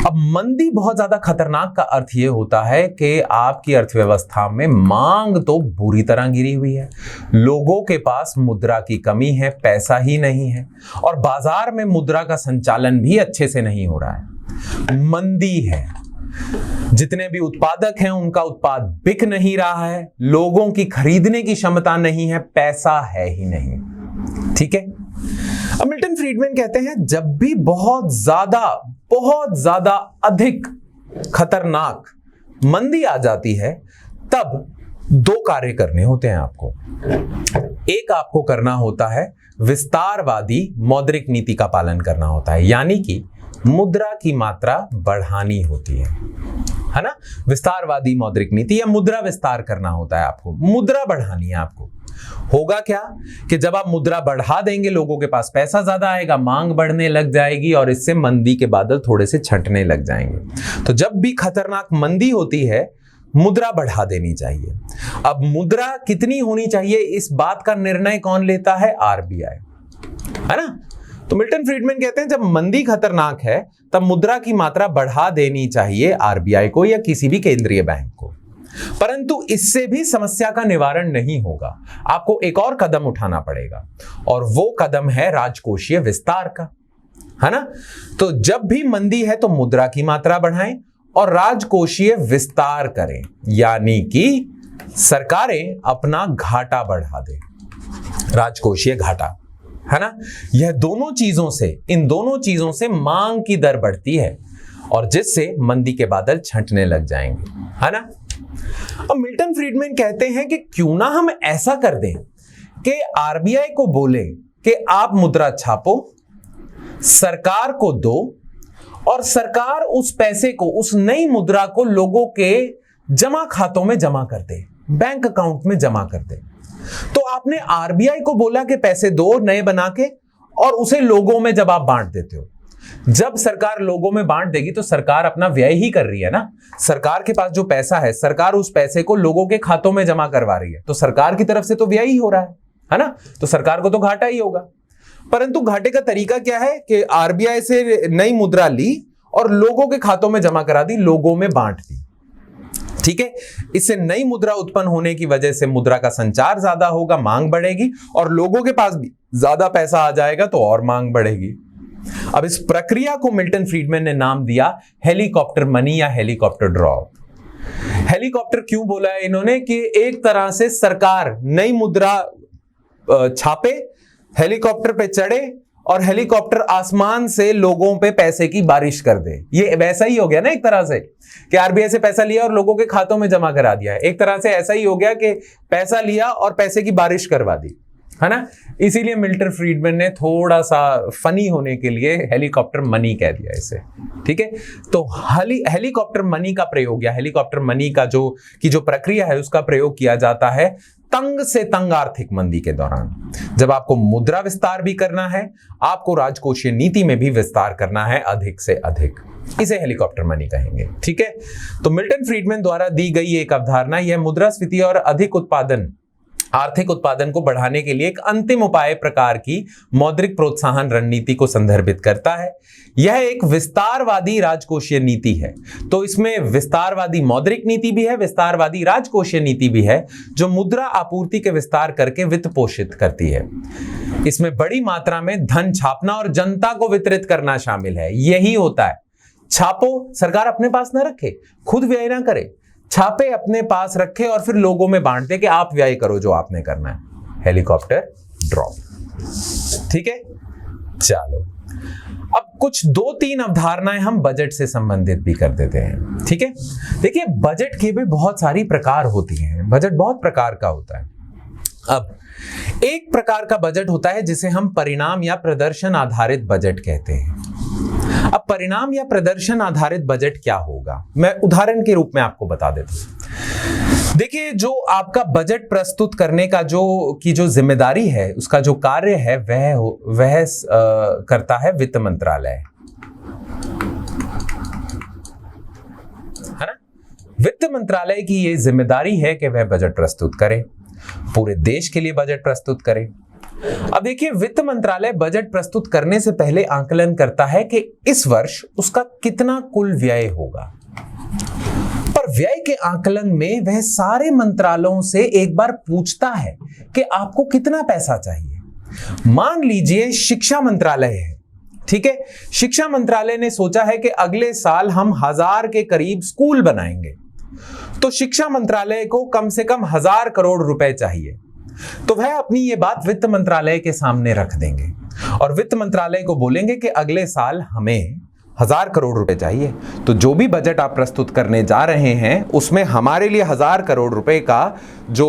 Speaker 1: अब मंदी बहुत ज्यादा खतरनाक का अर्थ यह होता है कि आपकी अर्थव्यवस्था में मांग तो बुरी तरह गिरी हुई है, लोगों के पास मुद्रा की कमी है, पैसा ही नहीं है, और बाजार में मुद्रा का संचालन भी अच्छे से नहीं हो रहा है। मंदी है, जितने भी उत्पादक हैं उनका उत्पाद बिक नहीं रहा है, लोगों की खरीदने की क्षमता नहीं है, पैसा है ही नहीं। ठीक है, अब मिल्टन फ्रीडमैन कहते हैं जब भी बहुत ज्यादा अधिक खतरनाक मंदी आ जाती है, तब 2 कार्य करने होते हैं आपको। एक आपको करना होता है विस्तारवादी मौद्रिक नीति का पालन करना होता है, यानी कि मुद्रा की मात्रा बढ़ानी होती है ना। विस्तारवादी मौद्रिक नीति या मुद्रा विस्तार करना होता है, आपको मुद्रा बढ़ानी है। आपको होगा क्या कि जब आप मुद्रा बढ़ा देंगे, लोगों के पास पैसा ज्यादा आएगा, मांग बढ़ने लग जाएगी और इससे मंदी के बादल थोड़े से छंटने लग जाएंगे। तो जब भी खतरनाक मंदी होती है, मुद्रा बढ़ा देनी चाहिए। अब मुद्रा कितनी होनी चाहिए, इस बात का निर्णय कौन लेता है? आरबीआई, है ना। तो मिल्टन फ्रीडमैन कहते हैं जब मंदी खतरनाक है तब मुद्रा की मात्रा बढ़ा देनी चाहिए आरबीआई को या किसी भी केंद्रीय बैंक को। परंतु इससे भी समस्या का निवारण नहीं होगा, आपको एक और कदम उठाना पड़ेगा, और वो कदम है राजकोषीय विस्तार का, है ना। तो जब भी मंदी है तो मुद्रा की मात्रा बढ़ाएं और राजकोषीय विस्तार करें, यानी कि सरकारें अपना घाटा बढ़ा दें, राजकोषीय घाटा, है ना। यह इन दोनों चीजों से मांग की दर बढ़ती है और जिससे मंदी के बादल छंटने लग जाएंगे, है ना। अब मिल्टन फ्रीडमैन कहते हैं कि क्यों ना हम ऐसा कर दें कि आरबीआई को बोले कि आप मुद्रा छापो, सरकार को दो, और सरकार उस पैसे को, उस नई मुद्रा को लोगों के जमा खातों में जमा कर दे, बैंक अकाउंट में जमा कर दे। तो आपने आरबीआई को बोला कि पैसे दो नए बना के, और उसे लोगों में जब आप बांट देते हो, जब सरकार लोगों में बांट देगी तो सरकार अपना व्यय ही कर रही है ना। सरकार के पास जो पैसा है, सरकार उस पैसे को लोगों के खातों में जमा करवा रही है, तो सरकार की तरफ से तो व्यय ही हो रहा है ना। तो सरकार को तो घाटा ही होगा। परंतु घाटे का तरीका क्या है कि आरबीआई से नई मुद्रा ली और लोगों के खातों में जमा करा दी, लोगों में बांट दी। ठीक है, इससे नई मुद्रा उत्पन्न होने की वजह से मुद्रा का संचार ज्यादा होगा, मांग बढ़ेगी, और लोगों के पास भी ज्यादा पैसा आ जाएगा तो और मांग बढ़ेगी। अब इस प्रक्रिया को मिल्टन फ्रीडमैन ने नाम दिया हेलीकॉप्टर मनी या हेलीकॉप्टर ड्रॉप। हेलीकॉप्टर क्यों बोला है इन्होंने कि एक तरह से सरकार नई मुद्रा छापे, हेलीकॉप्टर पे चढ़े और हेलीकॉप्टर आसमान से लोगों पे पैसे की बारिश कर दे। ये वैसा ही हो गया ना एक तरह से कि आरबीआई से पैसा लिया और लोगों के खातों में जमा करा दिया है। एक तरह से ऐसा ही हो गया कि पैसा लिया और पैसे की बारिश करवा दी, है ना। इसीलिए मिल्टन फ्रीडमैन ने थोड़ा सा फनी होने के लिए हेलीकॉप्टर मनी कह दिया इसे। ठीक है, तो हेलीकॉप्टर मनी का प्रयोग या हेलीकॉप्टर मनी का जो प्रक्रिया है उसका प्रयोग किया जाता है तंग से तंग आर्थिक मंदी के दौरान, जब आपको मुद्रा विस्तार भी करना है, आपको राजकोषीय नीति में भी विस्तार करना है अधिक से अधिक। इसे हेलीकॉप्टर मनी कहेंगे। ठीक है, तो मिल्टन फ्रीडमैन द्वारा दी गई एक अवधारणा, यह मुद्रास्फीति और अधिक उत्पादन, आर्थिक उत्पादन को बढ़ाने के लिए एक अंतिम उपाय प्रकार की मौद्रिक प्रोत्साहन रणनीति को संदर्भित करता है। यह एक विस्तारवादी राजकोषीय नीति है। तो इसमें विस्तारवादी मौद्रिक नीति भी है, विस्तारवादी राजकोषीय नीति भी है, जो मुद्रा आपूर्ति के विस्तार करके वित्त पोषित करती है। इसमें बड़ी मात्रा में धन छापना और जनता को वितरित करना शामिल है। यही होता है, छापो, सरकार अपने पास ना रखे, खुद व्यय ना करे, छापे अपने पास रखे और फिर लोगों में बांट दे कि आप व्यय करो जो आपने करना है। Helicopter drop. ठीक है, चलो अब कुछ 2-3 अवधारणाएं हम बजट से संबंधित भी कर देते हैं। ठीक है, देखिए बजट के भी बहुत सारी प्रकार होती हैं, बजट बहुत प्रकार का होता है। अब एक प्रकार का बजट होता है जिसे हम परिणाम या प्रदर्शन आधारित बजट कहते हैं। अब परिणाम या प्रदर्शन आधारित बजट क्या होगा, मैं उदाहरण के रूप में आपको बता देता हूं। देखिए, जो आपका बजट प्रस्तुत करने का जो जिम्मेदारी है, उसका जो कार्य है, वह करता है वित्त मंत्रालय, है ना। वित्त मंत्रालय की ये जिम्मेदारी है कि वह बजट प्रस्तुत करे, पूरे देश के लिए बजट प्रस्तुत करे। अब देखिए, वित्त मंत्रालय बजट प्रस्तुत करने से पहले आकलन करता है कि इस वर्ष उसका कितना कुल व्यय होगा। पर व्यय के आकलन में वह सारे मंत्रालयों से एक बार पूछता है कि आपको कितना पैसा चाहिए। मान लीजिए शिक्षा मंत्रालय है, ठीक है, शिक्षा मंत्रालय ने सोचा है कि अगले साल हम 1000 के करीब स्कूल बनाएंगे, तो शिक्षा मंत्रालय को कम से कम 1000 करोड़ रुपए चाहिए। तो वह अपनी ये बात वित्त मंत्रालय के सामने रख देंगे और वित्त मंत्रालय को बोलेंगे कि अगले साल हमें 1000 करोड़ रुपए चाहिए, तो जो भी बजट आप प्रस्तुत करने जा रहे हैं उसमें हमारे लिए 1000 करोड़ रुपए का जो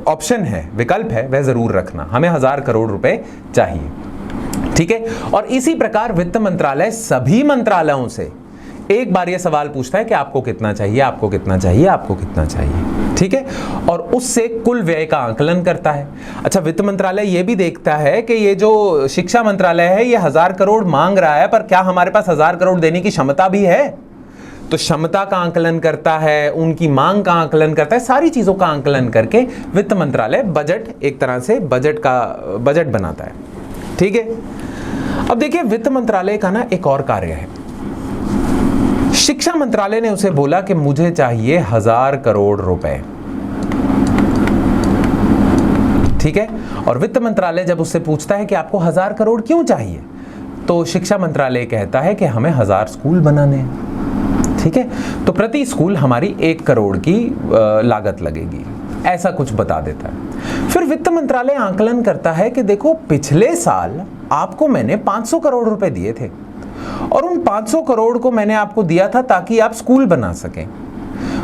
Speaker 1: ऑप्शन है, विकल्प है, वह जरूर रखना, हमें 1000 करोड़ रुपए चाहिए। ठीक है, और इसी प्रकार वित्त मंत्रालय सभी मंत्रालयों से एक बार यह सवाल पूछता है कि आपको कितना चाहिए, आपको कितना चाहिए, आपको कितना चाहिए। ठीक है, और उससे कुल व्यय का आकलन करता है। अच्छा, वित्त मंत्रालय यह भी देखता है कि ये जो शिक्षा मंत्रालय है ये 1000 करोड़ मांग रहा है, पर क्या हमारे पास 1000 करोड़ देने की क्षमता भी है। तो क्षमता का आकलन करता है, उनकी मांग का आकलन करता है, सारी चीजों का आकलन करके वित्त मंत्रालय बजट, एक तरह से बजट बनाता है। ठीक है, अब देखिए वित्त मंत्रालय का ना एक और कार्य है। शिक्षा मंत्रालय ने उसे बोला कि मुझे चाहिए 1000 करोड़ रुपए। ठीक है, और वित्त मंत्रालय जब उससे पूछता है कि आपको 1000 करोड़ क्यों चाहिए, तो शिक्षा मंत्रालय कहता है कि हमें 1000 स्कूल बनाने हैं। ठीक है, तो प्रति स्कूल हमारी 1 करोड़ की लागत लगेगी, ऐसा कुछ बता देता है। फिर वित्त मंत्रालय आकलन करता है कि देखो, पिछले साल आपको मैंने 500 करोड़ रुपए दिए थे और उन 500 करोड़ को मैंने आपको दिया था ताकि आप स्कूल बना सकें,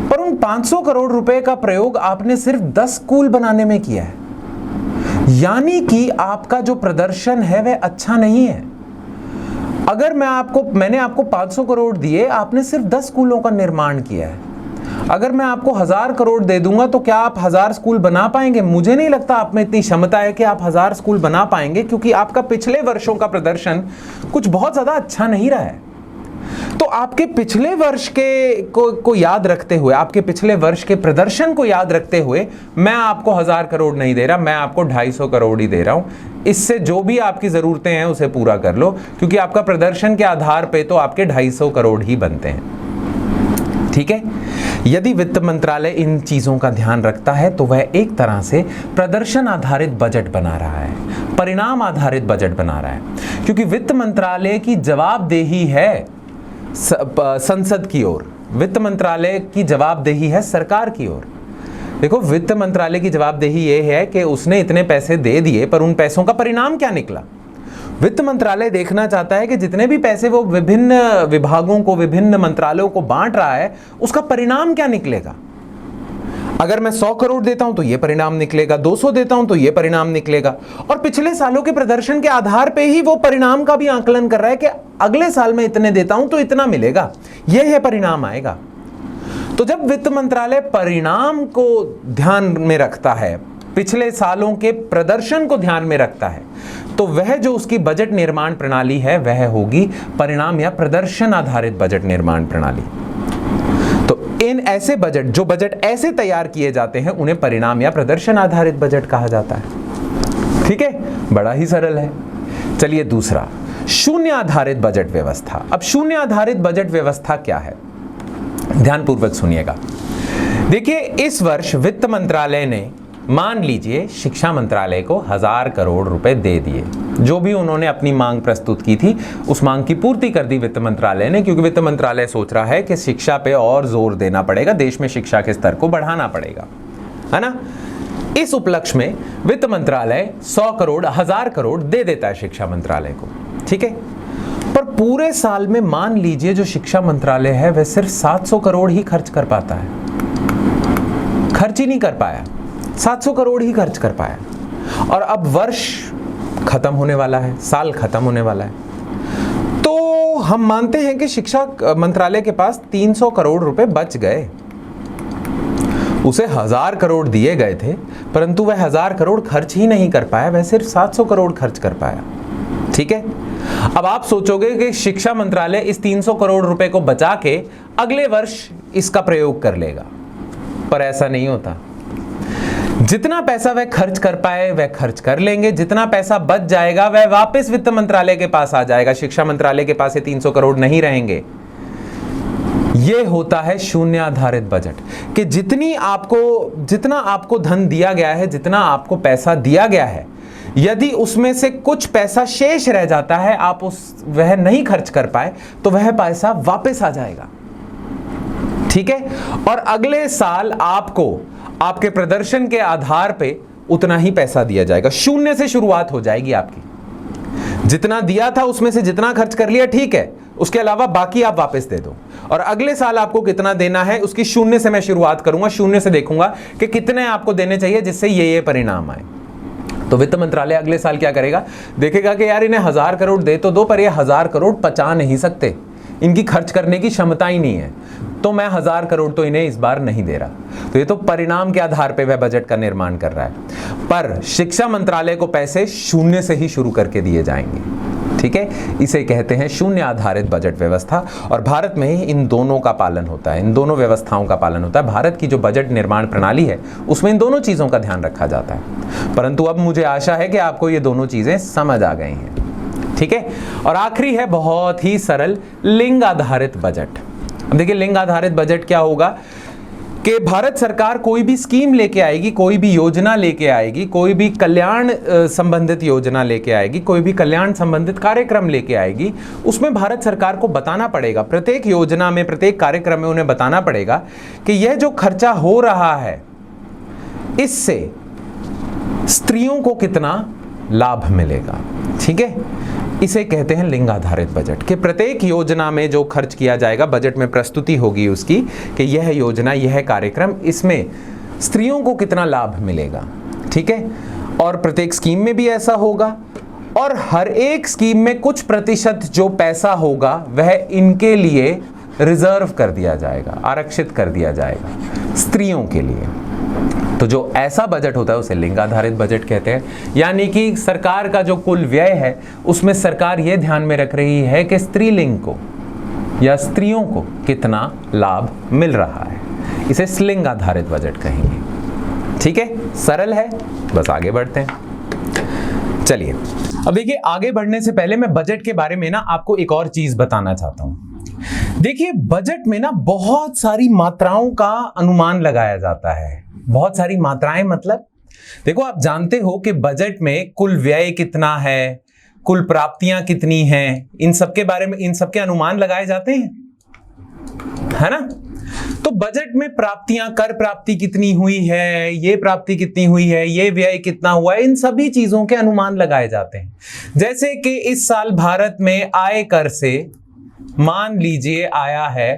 Speaker 1: पर उन 500 करोड़ रुपए का प्रयोग आपने सिर्फ 10 स्कूल बनाने में किया है, यानी कि आपका जो प्रदर्शन है वह अच्छा नहीं है। अगर मैंने आपको 500 करोड़ दिए, आपने सिर्फ 10 स्कूलों का निर्माण किया है। अगर मैं आपको 1000 करोड़ दे दूंगा तो क्या आप 1000 स्कूल बना पाएंगे? मुझे नहीं लगता आप में इतनी क्षमता है कि आप 1000 स्कूल बना पाएंगे, क्योंकि आपका पिछले वर्षों का प्रदर्शन कुछ बहुत ज्यादा अच्छा नहीं रहा है। तो आपके पिछले वर्ष को याद रखते हुए, आपके पिछले वर्ष के प्रदर्शन को याद रखते हुए मैं आपको 1000 करोड़ नहीं दे रहा, मैं आपको 250 करोड़ ही दे रहा हूं। इससे जो भी आपकी जरूरतें हैं उसे पूरा कर लो, क्योंकि आपका प्रदर्शन के आधार पे तो आपके 250 करोड़ ही बनते हैं। ठीक है, यदि वित्त मंत्रालय इन चीजों का ध्यान रखता है तो वह एक तरह से प्रदर्शन आधारित बजट बना रहा है, परिणाम आधारित बजट बना रहा है, क्योंकि वित्त मंत्रालय की जवाबदेही है संसद की ओर, वित्त मंत्रालय की जवाबदेही है सरकार की ओर। देखो, वित्त मंत्रालय की जवाबदेही यह है कि उसने इतने पैसे दे दिए, पर उन पैसों का परिणाम क्या निकला। वित्त मंत्रालय देखना चाहता है कि जितने भी पैसे वो विभिन्न विभागों को, विभिन्न मंत्रालयों को बांट रहा है, उसका परिणाम क्या निकलेगा। अगर मैं 100 करोड़ देता हूं तो ये परिणाम निकलेगा, 200 देता हूं तो ये परिणाम निकलेगा, और पिछले सालों के प्रदर्शन के आधार पे ही वो परिणाम का भी आकलन कर रहा है कि अगले साल में इतने देता हूं तो इतना मिलेगा, यह परिणाम आएगा। तो जब वित्त मंत्रालय परिणाम को ध्यान में रखता है, पिछले सालों के प्रदर्शन को ध्यान में रखता है, तो वह जो उसकी बजट निर्माण प्रणाली है वह होगी परिणाम या प्रदर्शन आधारित बजट निर्माण प्रणाली। तो इन ऐसे बजट, जो बजट ऐसे तैयार किए जाते हैं, उन्हें परिणाम या प्रदर्शन आधारित बजट कहा जाता है। ठीक है, बड़ा ही सरल है। चलिए दूसरा, शून्य आधारित बजट व्यवस्था। अब शून्य आधारित बजट व्यवस्था क्या है, ध्यानपूर्वक सुनिएगा। देखिए, इस वर्ष वित्त मंत्रालय ने, मान लीजिए शिक्षा मंत्रालय को 1000 करोड़ रुपए दे दिए। जो भी उन्होंने अपनी मांग प्रस्तुत की थी उस मांग की पूर्ति कर दी वित्त मंत्रालय ने, क्योंकि वित्त मंत्रालय सोच रहा है कि शिक्षा पे और जोर देना पड़ेगा, देश में शिक्षा के स्तर को बढ़ाना पड़ेगा, है ना। इस उपलक्ष्य में वित्त मंत्रालय 100 करोड़ 1000 करोड़ दे देता है शिक्षा मंत्रालय को। ठीक है, पर पूरे साल में मान लीजिए जो शिक्षा मंत्रालय है वह सिर्फ 700 करोड़ ही खर्च कर पाता है, खर्च ही नहीं कर पाया, 700 करोड़ ही खर्च कर पाया। और अब वर्ष खत्म होने वाला है, साल खत्म होने वाला है, तो हम मानते हैं कि शिक्षा मंत्रालय के पास 300 करोड़ रुपए बच गए। उसे 1000 करोड़ दिए गए थे, परंतु वह 1000 करोड़ खर्च ही नहीं कर पाया, वह सिर्फ 700 करोड़ खर्च कर पाया। ठीक है, अब आप सोचोगे कि शिक्षा मंत्रालय इस 300 करोड़ रुपए को बचा के अगले वर्ष इसका प्रयोग कर लेगा, पर ऐसा नहीं होता। जितना पैसा वह खर्च कर पाए वह खर्च कर लेंगे, जितना पैसा बच जाएगा वह वापस वित्त मंत्रालय के पास आ जाएगा, शिक्षा मंत्रालय के पास ये 300 करोड़ नहीं रहेंगे। ये होता है शून्य आधारित बजट, कि जितना आपको धन दिया गया है, जितना आपको पैसा दिया गया है, यदि उसमें से कुछ पैसा शेष रह जाता है, आप वह नहीं खर्च कर पाए, तो वह पैसा वापस आ जाएगा। ठीक है, और अगले साल आपको आपके प्रदर्शन के आधार पे उतना ही पैसा दिया जाएगा। शून्य से शुरुआत हो जाएगी आपकी, जितना दिया था उसमें से जितना खर्च कर लिया, ठीक है, उसके अलावा बाकी आप वापस दे दो। और अगले साल आपको कितना देना है उसकी शून्य से मैं शुरुआत करूंगा, शून्य से देखूंगा कि कितने आपको देने चाहिए जिससे ये परिणाम आए। तो वित्त मंत्रालय अगले साल क्या करेगा, देखेगा कि यार इन्हें 1000 करोड़ दे तो दो, पर ये 1000 करोड़ पचा नहीं सकते, इनकी खर्च करने की क्षमता ही नहीं है, तो मैं 1000 करोड़ तो इन्हें इस बार नहीं दे रहा। तो ये तो परिणाम के आधार पे वह बजट का निर्माण कर रहा है, पर शिक्षा मंत्रालय को पैसे शून्य से ही शुरू करके दिए जाएंगे। ठीक है, इसे कहते हैं शून्य आधारित बजट व्यवस्था। और भारत में ही इन दोनों का पालन होता है, इन दोनों व्यवस्थाओं का पालन होता है। भारत की जो बजट निर्माण प्रणाली है उसमें इन दोनों चीज़ों का ध्यान रखा जाता है। परंतु अब मुझे आशा है कि आपको ये दोनों चीज़ें समझ आ गई हैं। ठीक है, और आखिरी है बहुत ही सरल, लिंग आधारित बजट। अब देखिए, लिंग आधारित बजट क्या होगा कि भारत सरकार कोई भी स्कीम लेके आएगी, कोई भी योजना लेके आएगी, कोई भी कल्याण संबंधित योजना लेके आएगी, कोई भी कल्याण संबंधित कार्यक्रम लेके आएगी, उसमें भारत सरकार को बताना पड़ेगा, प्रत्येक योजना में, प्रत्येक कार्यक्रम में उन्हें बताना पड़ेगा कि यह जो खर्चा हो रहा है इससे स्त्रियों को कितना लाभ मिलेगा। ठीक है, इसे कहते हैं लिंग आधारित बजट, कि प्रत्येक योजना में जो खर्च किया जाएगा, बजट में प्रस्तुति होगी उसकी कि यह योजना, यह कार्यक्रम, इसमें स्त्रियों को कितना लाभ मिलेगा। ठीक है, और प्रत्येक स्कीम में भी ऐसा होगा, और हर एक स्कीम में कुछ प्रतिशत जो पैसा होगा वह इनके लिए रिजर्व कर दिया जाएगा, आरक्षित कर दिया जाएगा स्त्रियों के लिए। तो जो ऐसा बजट होता है उसे लिंग आधारित बजट कहते हैं। यानी कि सरकार का जो कुल व्यय है उसमें सरकार यह ध्यान में रख रही है कि स्त्रीलिंग को या स्त्रियों को कितना लाभ मिल रहा है, इसे लिंग आधारित बजट कहेंगे। ठीक है, सरल है, बस आगे बढ़ते हैं। चलिए, अब देखिए, आगे बढ़ने से पहले मैं बजट के बारे में ना आपको एक और चीज बताना चाहता हूं। देखिए, बजट में ना बहुत सारी मात्राओं का अनुमान लगाया जाता है। बहुत सारी मात्राएं मतलब, देखो, आप जानते हो कि बजट में कुल व्यय कितना है, कुल प्राप्तियां कितनी हैं, इन सब के बारे में, इन सब के अनुमान लगाए जाते हैं, है ना। तो बजट में प्राप्तियां, कर प्राप्ति कितनी हुई है, ये प्राप्ति कितनी हुई है, ये व्यय कितना हुआ है, इन सभी चीजों के अनुमान लगाए जाते हैं। जैसे कि इस साल भारत में आय कर से मान लीजिए आया है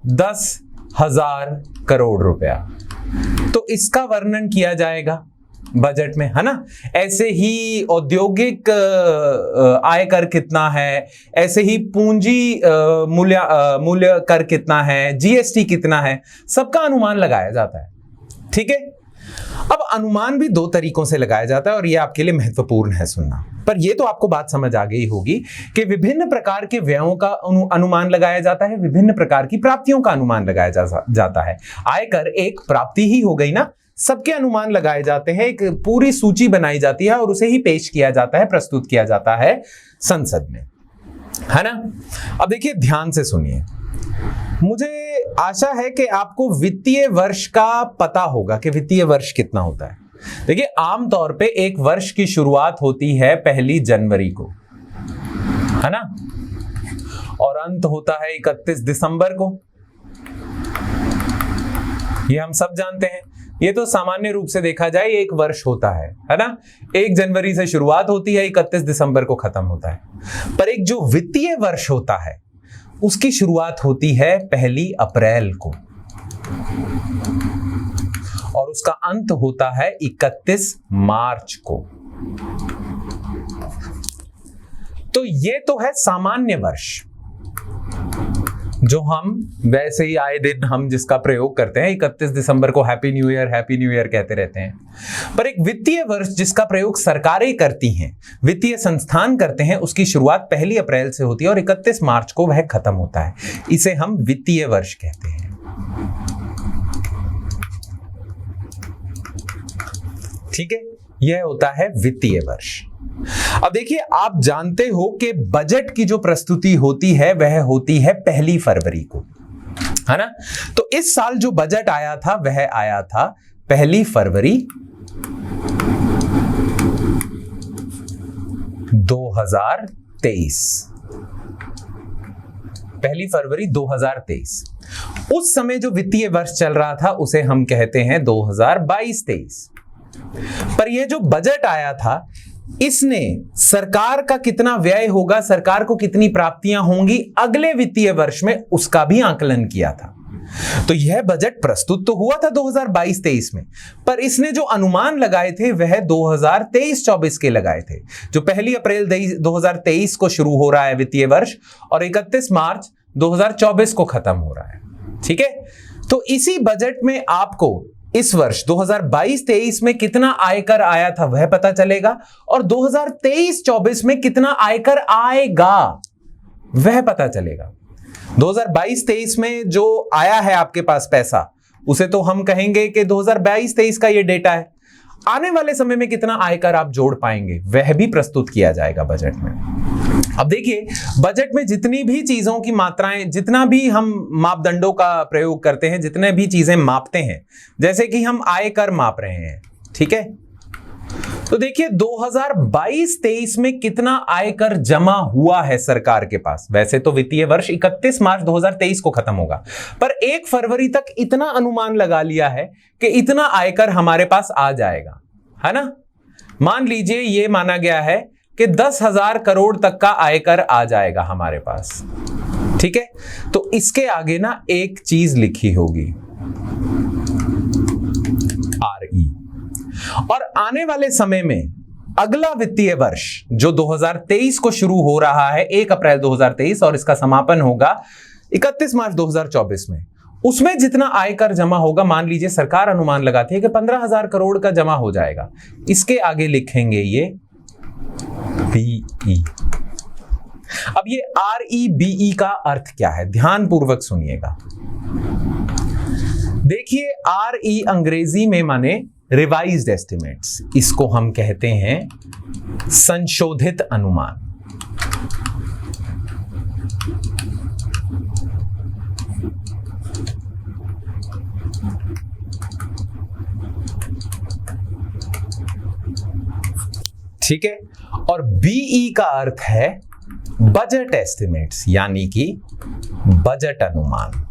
Speaker 1: 10,000 करोड़ रुपया, तो इसका वर्णन किया जाएगा बजट में, है ना। ऐसे ही औद्योगिक आयकर कितना है, ऐसे ही पूंजी मूल्य कर कितना है, जीएसटी कितना है, सबका अनुमान लगाया जाता है। ठीक है, अब अनुमान भी दो तरीकों से लगाया जाता है और यह आपके लिए महत्वपूर्ण है सुनना, पर यह तो आपको बात समझ आ गई होगी कि विभिन्न प्रकार के व्ययों का अनुमान लगाया जाता है, विभिन्न प्रकार की प्राप्तियों का अनुमान लगाया जाता है। आयकर एक प्राप्ति ही हो गई ना, सबके अनुमान लगाए जाते हैं, एक पूरी सूची बनाई जाती है और उसे ही पेश किया जाता है, प्रस्तुत किया जाता है संसद में, है ना। अब देखिए ध्यान से सुनिए, मुझे आशा है कि आपको वित्तीय वर्ष का पता होगा कि वित्तीय वर्ष कितना होता है। देखिए आमतौर पे एक वर्ष की शुरुआत होती है 1 जनवरी को, है ना, और अंत होता है 31 दिसंबर को। ये हम सब जानते हैं, ये तो सामान्य रूप से देखा जाए एक वर्ष होता है ना। 1 जनवरी से शुरुआत होती है, 31 दिसंबर को खत्म होता है। पर एक जो वित्तीय वर्ष होता है उसकी शुरुआत होती है 1 अप्रैल को और उसका अंत होता है 31 मार्च को। तो ये तो है सामान्य वर्ष, जो हम वैसे ही आए दिन हम जिसका प्रयोग करते हैं, 31 दिसंबर को हैप्पी न्यू ईयर कहते रहते हैं। पर एक वित्तीय वर्ष जिसका प्रयोग सरकारें करती हैं, वित्तीय संस्थान करते हैं, उसकी शुरुआत 1 अप्रैल से होती है और 31 मार्च को वह खत्म होता है। इसे हम वित्तीय वर्ष कहते हैं। ठीक है, यह होता है वित्तीय वर्ष। अब देखिए आप जानते हो कि बजट की जो प्रस्तुति होती है वह होती है 1 फरवरी को, है ना। तो इस साल जो बजट आया था वह आया था 1 फरवरी 2023। 1 फरवरी 2023। उस समय जो वित्तीय वर्ष चल रहा था उसे हम कहते हैं 2022-23। पर यह जो बजट आया था इसने सरकार का कितना व्यय होगा, सरकार को कितनी प्राप्तियां होंगी अगले वित्तीय वर्ष में, उसका भी आकलन किया था। तो यह बजट प्रस्तुत तो हुआ था 2022-23 में, पर इसने जो अनुमान लगाए थे वह 2023-24 के लगाए थे, जो 1 अप्रैल 2023 को शुरू हो रहा है वित्तीय वर्ष और 31 मार्च 2024 को खत्म हो रहा है। ठीक है, तो इसी बजट में आपको इस वर्ष 2022-23 में कितना आयकर आया था वह पता चलेगा और 2023-24 में कितना आयकर आएगा वह पता चलेगा। 2022-23 में जो आया है आपके पास पैसा, उसे तो हम कहेंगे कि 2022-23 का ये डेटा है। आने वाले समय में कितना आयकर आप जोड़ पाएंगे वह भी प्रस्तुत किया जाएगा बजट में। अब देखिए बजट में जितनी भी चीजों की मात्राएं, जितना भी हम मापदंडों का प्रयोग करते हैं, जितने भी चीजें मापते हैं, जैसे कि हम आयकर माप रहे हैं, ठीक है, तो देखिए 2022-23 में कितना आयकर जमा हुआ है सरकार के पास। वैसे तो वित्तीय वर्ष 31 मार्च 2023 को खत्म होगा, पर 1 फरवरी तक इतना अनुमान लगा लिया है कि इतना आयकर हमारे पास आ जाएगा, है ना। मान लीजिए ये माना गया है कि 10,000 करोड़ तक का आयकर आ जाएगा हमारे पास। ठीक है, तो इसके आगे ना एक चीज लिखी होगी, RE। और आने वाले समय में अगला वित्तीय वर्ष जो 2023 को शुरू हो रहा है 1 अप्रैल 2023 और इसका समापन होगा 31 मार्च 2024 में, उसमें जितना आयकर जमा होगा, मान लीजिए सरकार अनुमान लगाती है कि 15,000 करोड़ का जमा हो जाएगा। इसके आगे लिखेंगे ये BE। अब ये REBE का अर्थ क्या है, ध्यान पूर्वक सुनिएगा। देखिए RE अंग्रेजी में माने रिवाइज्ड एस्टिमेट्स, इसको हम कहते हैं संशोधित अनुमान। ठीक है, और BE का अर्थ है बजट एस्टिमेट्स, यानी कि बजट अनुमान।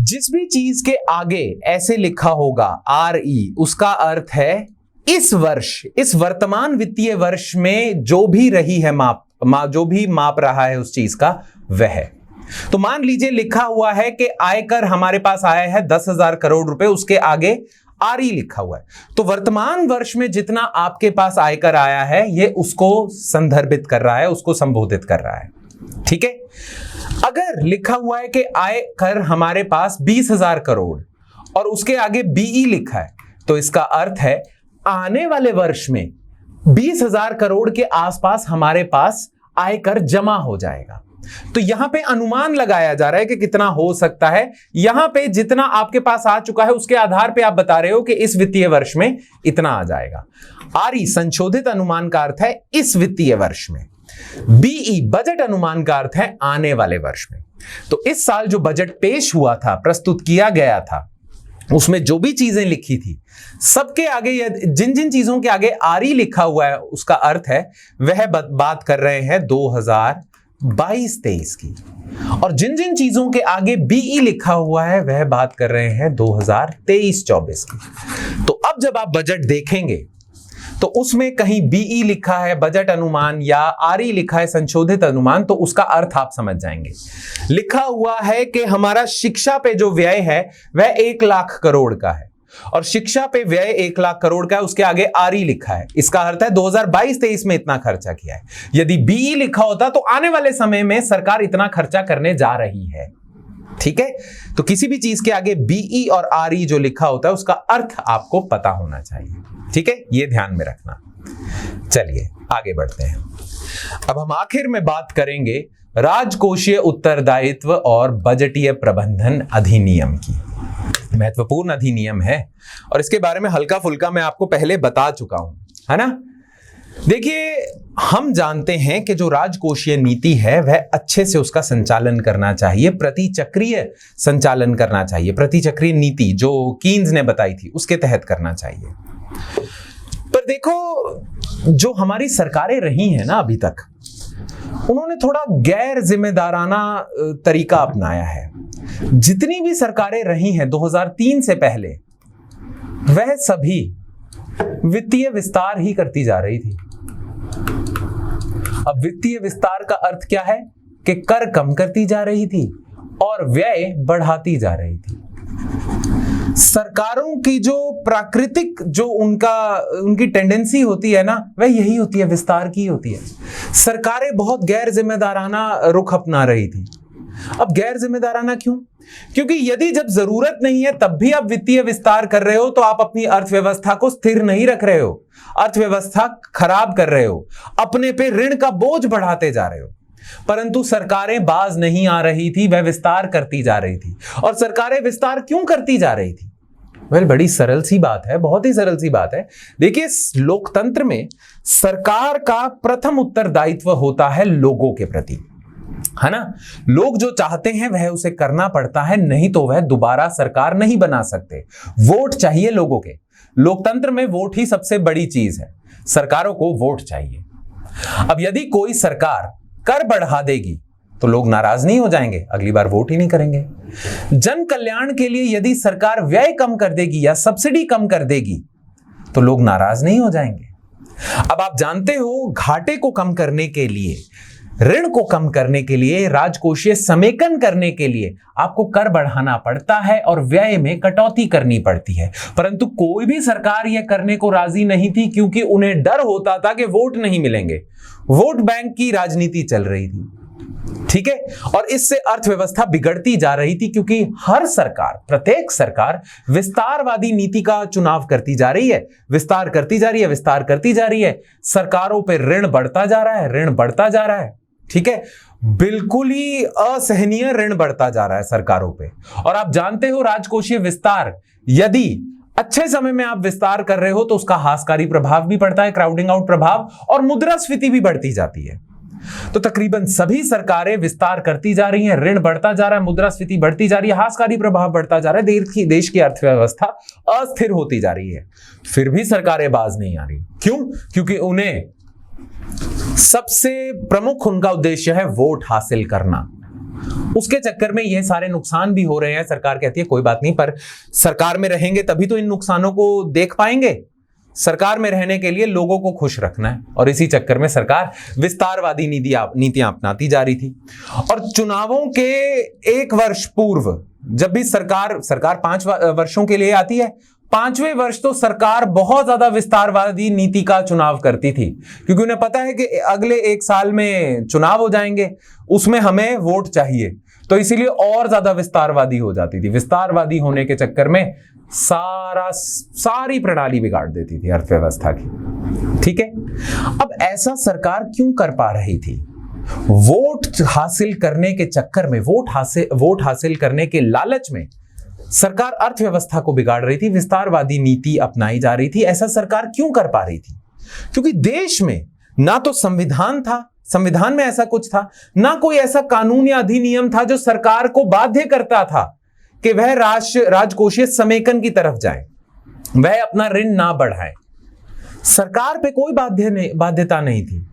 Speaker 1: जिस भी चीज के आगे ऐसे लिखा होगा RE, उसका अर्थ है इस वर्ष, इस वर्तमान वित्तीय वर्ष में जो भी रही है जो भी माप रहा है उस चीज का वह। तो मान लीजिए लिखा हुआ है कि आयकर हमारे पास आया है 10,000 करोड़ रुपए, उसके आगे RE लिखा हुआ है, तो वर्तमान वर्ष में जितना आपके पास आयकर आया है ये उसको संदर्भित कर रहा है, उसको संबोधित कर रहा है। ठीक है। अगर लिखा हुआ है कि आय कर हमारे पास 20,000 करोड़ और उसके आगे बीई लिखा है, तो इसका अर्थ है आने वाले वर्ष में 20,000 करोड़ के आसपास हमारे पास आयकर जमा हो जाएगा। तो यहां पे अनुमान लगाया जा रहा है कि कितना हो सकता है। यहां पे जितना आपके पास आ चुका है उसके आधार पे आप बता रहे हो कि इस वित्तीय वर्ष में इतना आ जाएगा। आरई संशोधित अनुमान का अर्थ है इस वित्तीय वर्ष में। बीई बजट अनुमान का अर्थ है आने वाले वर्ष में। तो इस साल जो बजट पेश हुआ था, प्रस्तुत किया गया था, उसमें जो भी चीजें लिखी थी सबके आगे जिन जिन चीजों के आगे आरई लिखा हुआ है उसका अर्थ है वह बात कर रहे हैं 2022-23 की, और जिन जिन चीजों के आगे बीई लिखा हुआ है वह बात कर रहे हैं 2023-24 की। तो अब जब आप बजट देखेंगे तो उसमें कहीं बीई लिखा है बजट अनुमान या आरई लिखा है संशोधित अनुमान, तो उसका अर्थ आप समझ जाएंगे। लिखा हुआ है कि हमारा शिक्षा पे जो व्यय है वह 1 लाख करोड़ का है और शिक्षा पे व्यय 1 लाख करोड़ का है, उसके आगे आरई लिखा है, इसका अर्थ है 2022-23 में इतना खर्चा किया है। यदि बीई लिखा होता तो आने वाले समय में सरकार इतना खर्चा करने जा रही है। ठीक है, तो किसी भी चीज के आगे बीई और आरई जो लिखा होता है उसका अर्थ आपको पता होना चाहिए। ठीक है, ये ध्यान में रखना। चलिए आगे बढ़ते हैं। अब हम आखिर में बात करेंगे राजकोषीय उत्तरदायित्व और बजटीय प्रबंधन अधिनियम की। महत्वपूर्ण अधिनियम है और इसके बारे में हल्का फुल्का मैं आपको पहले बता चुका हूं, है ना। देखिए, हम जानते हैं कि जो राजकोषीय नीति है वह अच्छे से उसका संचालन करना चाहिए, प्रतिचक्रीय संचालन करना चाहिए। प्रतिचक्रीय नीति जो कीन्स ने बताई थी उसके तहत करना चाहिए। पर देखो, जो हमारी सरकारें रही हैं ना अभी तक, उन्होंने थोड़ा गैर जिम्मेदाराना तरीका अपनाया है। जितनी भी सरकारें रही हैं 2003 से पहले, वह सभी वित्तीय विस्तार ही करती जा रही थी। अब वित्तीय विस्तार का अर्थ क्या है कि कर कम करती जा रही थी और व्यय बढ़ाती जा रही थी। सरकारों की जो प्राकृतिक जो उनकी टेंडेंसी होती है ना, वह यही होती है, विस्तार की होती है। सरकारें बहुत गैर जिम्मेदाराना रुख अपना रही थी। अब गैर जिम्मेदाराना क्यों? क्योंकि यदि जब जरूरत नहीं है तब भी आप वित्तीय विस्तार कर रहे हो तो आप अपनी अर्थव्यवस्था को स्थिर नहीं रख रहे हो, अर्थव्यवस्था खराब कर रहे हो, अपने पे ऋण का बोझ बढ़ाते जा रहे हो। परंतु सरकारें बाज नहीं आ रही थी, वह विस्तार करती जा रही थी। और सरकारें विस्तार क्यों करती जा रही थी? बड़ी सरल सी बात है, बहुत ही सरल सी बात है। देखिए, लोकतंत्र में सरकार का प्रथम उत्तरदायित्व होता है लोगों के प्रति, है ना। लोग जो चाहते हैं वह उसे करना पड़ता है, नहीं तो वह दोबारा सरकार नहीं बना सकते। वोट चाहिए लोगों के। लोकतंत्र में वोट ही सबसे बड़ी चीज है, सरकारों को वोट चाहिए। अब यदि कोई सरकार कर बढ़ा देगी तो लोग नाराज नहीं हो जाएंगे, अगली बार वोट ही नहीं करेंगे। जन कल्याण के लिए यदि सरकार व्यय कम कर देगी या सब्सिडी कम कर देगी तो लोग नाराज नहीं हो जाएंगे। अब आप जानते हो, घाटे को कम करने के लिए, ऋण को कम करने के लिए, राजकोषीय समेकन करने के लिए आपको कर बढ़ाना पड़ता है और व्यय में कटौती करनी पड़ती है। परंतु कोई भी सरकार यह करने को राजी नहीं थी, क्योंकि उन्हें डर होता था कि वोट नहीं मिलेंगे। वोट बैंक की राजनीति चल रही थी, ठीक है, और इससे अर्थव्यवस्था बिगड़ती जा रही थी, क्योंकि हर सरकार, प्रत्येक सरकार विस्तारवादी नीति का चुनाव करती जा रही है, विस्तार करती जा रही है, विस्तार करती जा रही है। सरकारों पे ऋण बढ़ता जा रहा है, ऋण बढ़ता जा रहा है, ठीक है, बिल्कुल ही असहनीय ऋण बढ़ता जा रहा है सरकारों पे। और आप जानते हो, राजकोषीय विस्तार यदि अच्छे समय में आप विस्तार कर रहे हो तो उसका हाशकारी प्रभाव भी पड़ता है, क्राउडिंग आउट प्रभाव, और मुद्रास्फीति भी बढ़ती जाती है। तो तकरीबन सभी सरकारें विस्तार करती जा रही हैं, ऋण बढ़ता जा रहा है, मुद्रास्फीति बढ़ती जा रही है, हाशकारी प्रभाव बढ़ता जा रहा है, देश की अर्थव्यवस्था अस्थिर होती जा रही है। फिर भी सरकारें बाज नहीं आ रही। क्यों? क्योंकि उन्हें सबसे प्रमुख उनका उद्देश्य है वोट हासिल करना। उसके चक्कर में ये सारे नुकसान भी हो रहे हैं। सरकार कहती है कोई बात नहीं, पर सरकार में रहेंगे तभी तो इन नुकसानों को देख पाएंगे। सरकार में रहने के लिए लोगों को खुश रखना है, और इसी चक्कर में सरकार विस्तारवादी नीतियां अपनाती जा रही थी। और चुनावों के 1 वर्ष पूर्व जब भी सरकार 5 वर्षों के लिए आती है, 5वें वर्ष तो सरकार बहुत ज्यादा विस्तारवादी नीति का चुनाव करती थी, क्योंकि उन्हें पता है कि अगले 1 साल में चुनाव हो जाएंगे, उसमें हमें वोट चाहिए, तो इसीलिए और ज्यादा विस्तारवादी हो जाती थी। विस्तारवादी होने के चक्कर में सारी प्रणाली बिगाड़ देती थी अर्थव्यवस्था की। ठीक है, अब ऐसा सरकार क्यों कर पा रही थी? वोट हासिल करने के चक्कर में, वोट हासिल करने के लालच में सरकार अर्थव्यवस्था को बिगाड़ रही थी, विस्तारवादी नीति अपनाई जा रही थी। ऐसा सरकार क्यों कर पा रही थी? क्योंकि देश में ना तो संविधान था, संविधान में ऐसा कुछ था, ना कोई ऐसा कानून या अधिनियम था जो सरकार को बाध्य करता था कि वह राजकोषीय समेकन की तरफ जाए, वह अपना ऋण ना बढ़ाए। सरकार पे कोई बाध्यता नहीं थी,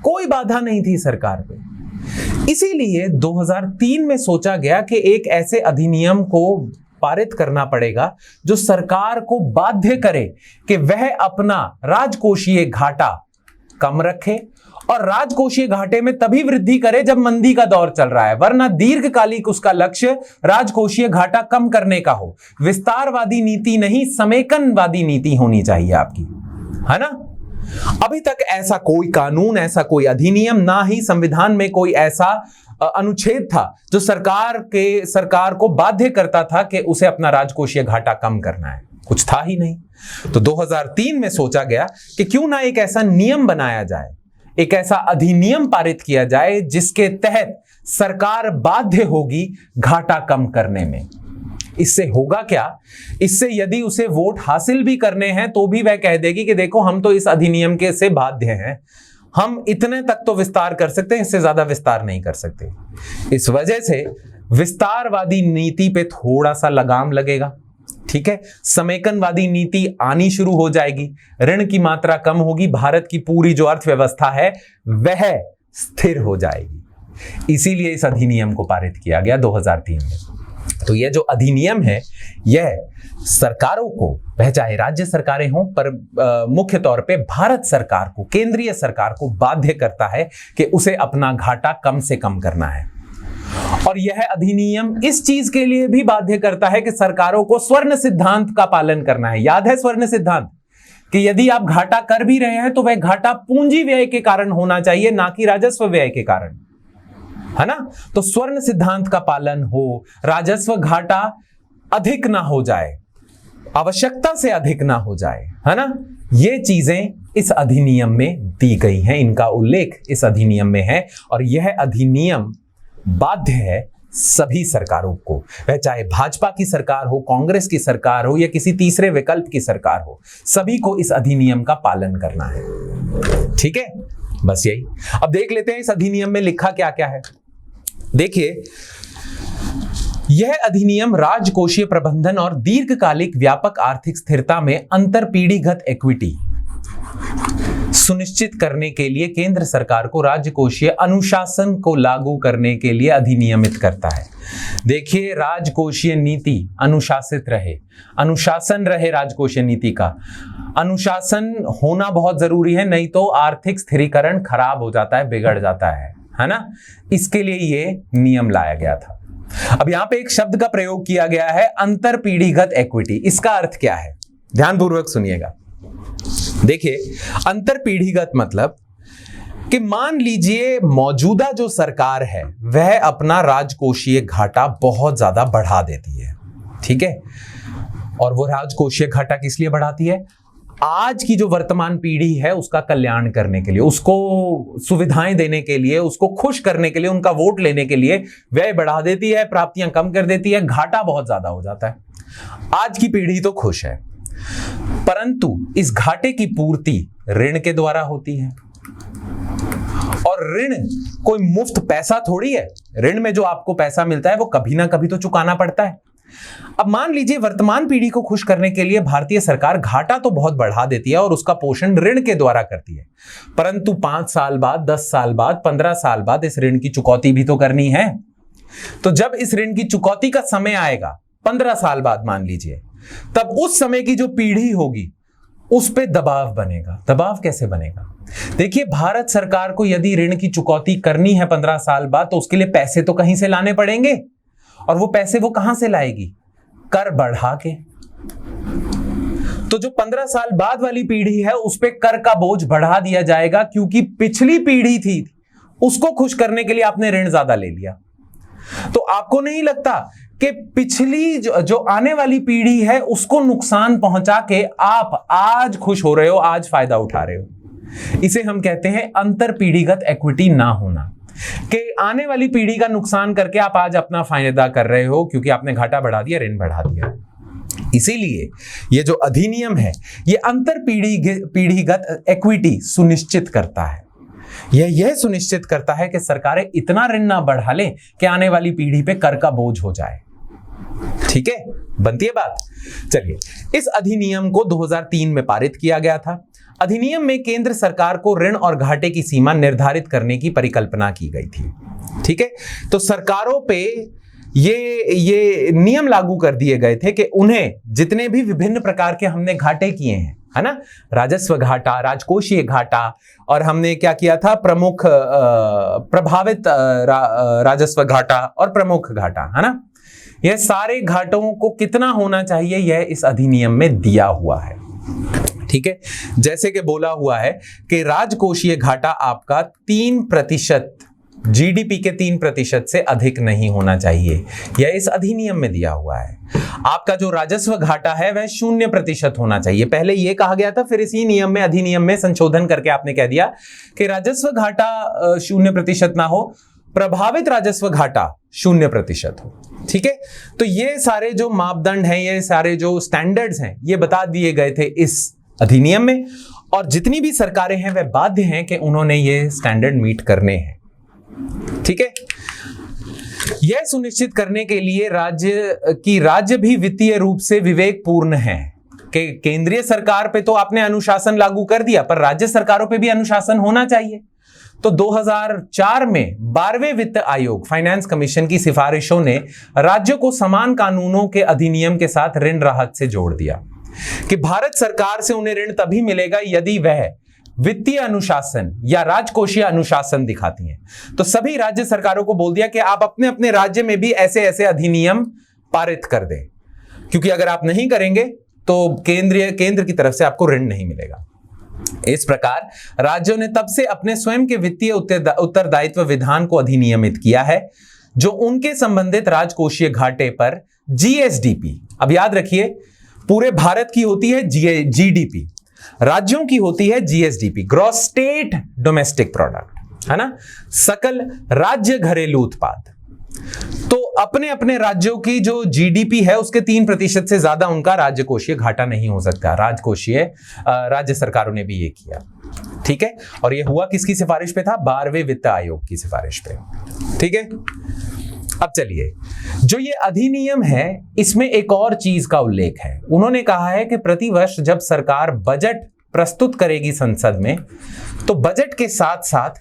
Speaker 1: कोई बाधा नहीं थी सरकार पे। इसीलिए 2003 में सोचा गया कि एक ऐसे अधिनियम को पारित करना पड़ेगा जो सरकार को बाध्य करे कि वह अपना राजकोषीय घाटा कम रखे, और राजकोषीय घाटे में तभी वृद्धि करे जब मंदी का दौर चल रहा है, वरना दीर्घकालिक उसका लक्ष्य राजकोषीय घाटा कम करने का हो। विस्तारवादी नीति नहीं, समेकनवादी नीति होनी चाहिए आपकी, है ना। अभी तक ऐसा कोई कानून, ऐसा कोई अधिनियम, ना ही संविधान में कोई ऐसा अनुच्छेद था जो सरकार को बाध्य करता था कि उसे अपना राजकोषीय घाटा कम करना है, कुछ था ही नहीं। तो 2003 में सोचा गया कि क्यों ना एक ऐसा नियम बनाया जाए, एक ऐसा अधिनियम पारित किया जाए जिसके तहत सरकार बाध्य होगी घाटा कम करने में। इससे होगा क्या? इससे यदि उसे वोट हासिल भी करने हैं तो भी वह कह देगी कि देखो हम तो इस अधिनियम के से बाध्य हैं, हम इतने तक तो विस्तार कर सकते हैं, इससे ज्यादा विस्तार नहीं कर सकते। इस वजह से विस्तारवादी नीति पे थोड़ा सा लगाम लगेगा, ठीक है। समेकनवादी नीति आनी शुरू हो जाएगी, ऋण की मात्रा कम होगी, भारत की पूरी जो अर्थव्यवस्था है वह स्थिर हो जाएगी। इसीलिए इस अधिनियम को पारित किया गया 2003 में। तो यह जो अधिनियम है यह सरकारों को, वह चाहे राज्य सरकारें हों, पर मुख्य तौर पे भारत सरकार को, केंद्रीय सरकार को बाध्य करता है कि उसे अपना घाटा कम से कम करना है। और यह अधिनियम इस चीज के लिए भी बाध्य करता है कि सरकारों को स्वर्ण सिद्धांत का पालन करना है। याद है स्वर्ण सिद्धांत? कि यदि आप घाटा कर भी रहे हैं तो वह घाटा पूंजी व्यय के कारण होना चाहिए, ना कि राजस्व व्यय के कारण, है ना। तो स्वर्ण सिद्धांत का पालन हो, राजस्व घाटा अधिक ना हो जाए, आवश्यकता से अधिक ना हो जाए, है ना। ये चीजें इस अधिनियम में दी गई हैं, इनका उल्लेख इस अधिनियम में है। और यह अधिनियम बाध्य है सभी सरकारों को, वह चाहे भाजपा की सरकार हो, कांग्रेस की सरकार हो या किसी तीसरे विकल्प की सरकार हो, सभी को इस अधिनियम का पालन करना है। ठीक है, बस यही। अब देख लेते हैं इस अधिनियम में लिखा क्या क्या है। देखिए, यह अधिनियम राजकोषीय प्रबंधन और दीर्घकालिक व्यापक आर्थिक स्थिरता में अंतरपीढ़ीगत इक्विटी सुनिश्चित करने के लिए केंद्र सरकार को राजकोषीय अनुशासन को लागू करने के लिए अधिनियमित करता है। देखिए, राजकोषीय नीति अनुशासित रहे, अनुशासन रहे राजकोषीय नीति का। अनुशासन होना बहुत जरूरी है, नहीं तो आर्थिक स्थिरीकरण खराब हो जाता है, बिगड़ जाता है ना। इसके लिए ये नियम लाया गया था। अब यहां पे एक शब्द का प्रयोग किया गया है, अंतरपीढ़ीगत इक्विटी। इसका अर्थ क्या है? ध्यानपूर्वक सुनिएगा। देखिए, अंतरपीढ़ीगत मतलब कि मान लीजिए मौजूदा जो सरकार है वह अपना राजकोषीय घाटा बहुत ज्यादा बढ़ा देती है, ठीक है। और वो राजकोषीय घाटा किस लिए बढ़ाती है? आज की जो वर्तमान पीढ़ी है उसका कल्याण करने के लिए, उसको सुविधाएं देने के लिए, उसको खुश करने के लिए, उनका वोट लेने के लिए व्यय बढ़ा देती है, प्राप्तियां कम कर देती है, घाटा बहुत ज्यादा हो जाता है। आज की पीढ़ी तो खुश है, परंतु इस घाटे की पूर्ति ऋण के द्वारा होती है। और ऋण कोई मुफ्त पैसा थोड़ी है, ऋण में जो आपको पैसा मिलता है वो कभी ना कभी तो चुकाना पड़ता है। अब मान लीजिए वर्तमान पीढ़ी को खुश करने के लिए भारतीय सरकार घाटा तो बहुत बढ़ा देती है और उसका पोषण ऋण के द्वारा करती है, परंतु 5 साल बाद, 10 साल बाद, 15 साल बाद इस ऋण की चुकौती भी तो करनी है। तो जब इस ऋण की चुकौती का समय आएगा 15 साल बाद मान लीजिए, तब उस समय की जो पीढ़ी होगी उस पे दबाव बनेगा। दबाव कैसे बनेगा? देखिए, भारत सरकार को यदि ऋण की चुकौती करनी है 15 साल बाद, तो उसके लिए पैसे तो कहीं से लाने पड़ेंगे, और वो पैसे वो कहां से लाएगी? कर बढ़ा के। तो जो 15 साल बाद वाली पीढ़ी है उस पे कर का बोझ बढ़ा दिया जाएगा, क्योंकि पिछली पीढ़ी थी उसको खुश करने के लिए आपने ऋण ज्यादा ले लिया। तो आपको नहीं लगता कि पिछली जो आने वाली पीढ़ी है उसको नुकसान पहुंचा के आप आज खुश हो रहे हो, आज फायदा उठा रहे हो? इसे हम कहते हैं अंतर पीढ़ीगत इक्विटी ना होना, कि आने वाली पीढ़ी का नुकसान करके आप आज अपना फायदा कर रहे हो, क्योंकि आपने घाटा बढ़ा दिया, ऋण बढ़ा दिया। इसीलिए ये जो अधिनियम है ये अंतर पीढ़ीगत इक्विटी सुनिश्चित करता है। यह सुनिश्चित करता है कि सरकारें इतना ऋण ना बढ़ा लें कि आने वाली पीढ़ी पे कर का बोझ हो जाए। ठीक है, बनती है बात। चलिए, इस अधिनियम को 2003 में पारित किया गया था। अधिनियम में केंद्र सरकार को ऋण और घाटे की सीमा निर्धारित करने की परिकल्पना की गई थी। ठीक है, तो सरकारों पे ये नियम लागू कर दिए गए थे कि उन्हें जितने भी विभिन्न प्रकार के हमने घाटे किए हैं, है ना, राजस्व घाटा, राजकोषीय घाटा, और हमने क्या किया था, प्रमुख प्रभावित राजस्व घाटा और प्रमुख घाटा, है ना, यह सारे घाटों को कितना होना चाहिए यह इस अधिनियम में दिया हुआ है। ठीक है, जैसे कि बोला हुआ है कि राजकोषीय घाटा आपका 3% जीडीपी के 3% से अधिक नहीं होना चाहिए, यह इस अधिनियम में दिया हुआ है। आपका जो राजस्व घाटा है वह 0% होना चाहिए। पहले यह कहा गया था, फिर इसी नियम में, अधिनियम में संशोधन करके आपने कह दिया कि राजस्व घाटा 0% ना हो, प्रभावित राजस्व घाटा 0% हो। ठीक है, तो ये सारे जो मापदंड हैं, ये सारे जो स्टैंडर्ड्स हैं, ये बता दिए गए थे इस अधिनियम में, और जितनी भी सरकारें हैं वह बाध्य हैं कि उन्होंने ये स्टैंडर्ड मीट करने हैं। ठीक है, यह सुनिश्चित करने के लिए राज्य भी वित्तीय रूप से विवेकपूर्ण है कि केंद्रीय सरकार पे तो आपने अनुशासन लागू कर दिया, पर राज्य सरकारों पे भी अनुशासन होना चाहिए। तो 2004 में 12वें वित्त आयोग, फाइनेंस कमीशन की सिफारिशों ने राज्यों को समान कानूनों के अधिनियम के साथ ऋण राहत से जोड़ दिया कि भारत सरकार से उन्हें ऋण तभी मिलेगा यदि वह वित्तीय अनुशासन या राजकोषीय अनुशासन दिखाती हैं। तो सभी राज्य सरकारों को बोल दिया कि आप अपने अपने राज्य में भी ऐसे ऐसे अधिनियम पारित कर दें, क्योंकि अगर आप नहीं करेंगे तो केंद्र की तरफ से आपको ऋण नहीं मिलेगा। इस प्रकार राज्यों ने तब से अपने स्वयं के वित्तीय उत्तरदायित्व विधान को अधिनियमित किया है, जो उनके संबंधित राजकोषीय घाटे पर जीएसडीपी, अब याद रखिए पूरे भारत की होती है जीडीपी, राज्यों की होती है GSDP, gross state domestic product, है ना, सकल राज्य घरेलू उत्पाद। तो अपने अपने राज्यों की जो जीडीपी है उसके 3% से ज्यादा उनका राजकोषीय घाटा नहीं हो सकता। राज्य सरकारों ने भी ये किया। ठीक है, और ये हुआ किसकी सिफारिश पे था? 12वें वित्त आयोग की सिफारिश पे। ठीक है, अब चलिए, जो ये अधिनियम है इसमें एक और चीज का उल्लेख है। उन्होंने कहा है कि प्रतिवर्ष जब सरकार बजट प्रस्तुत करेगी संसद में, तो बजट के साथ साथ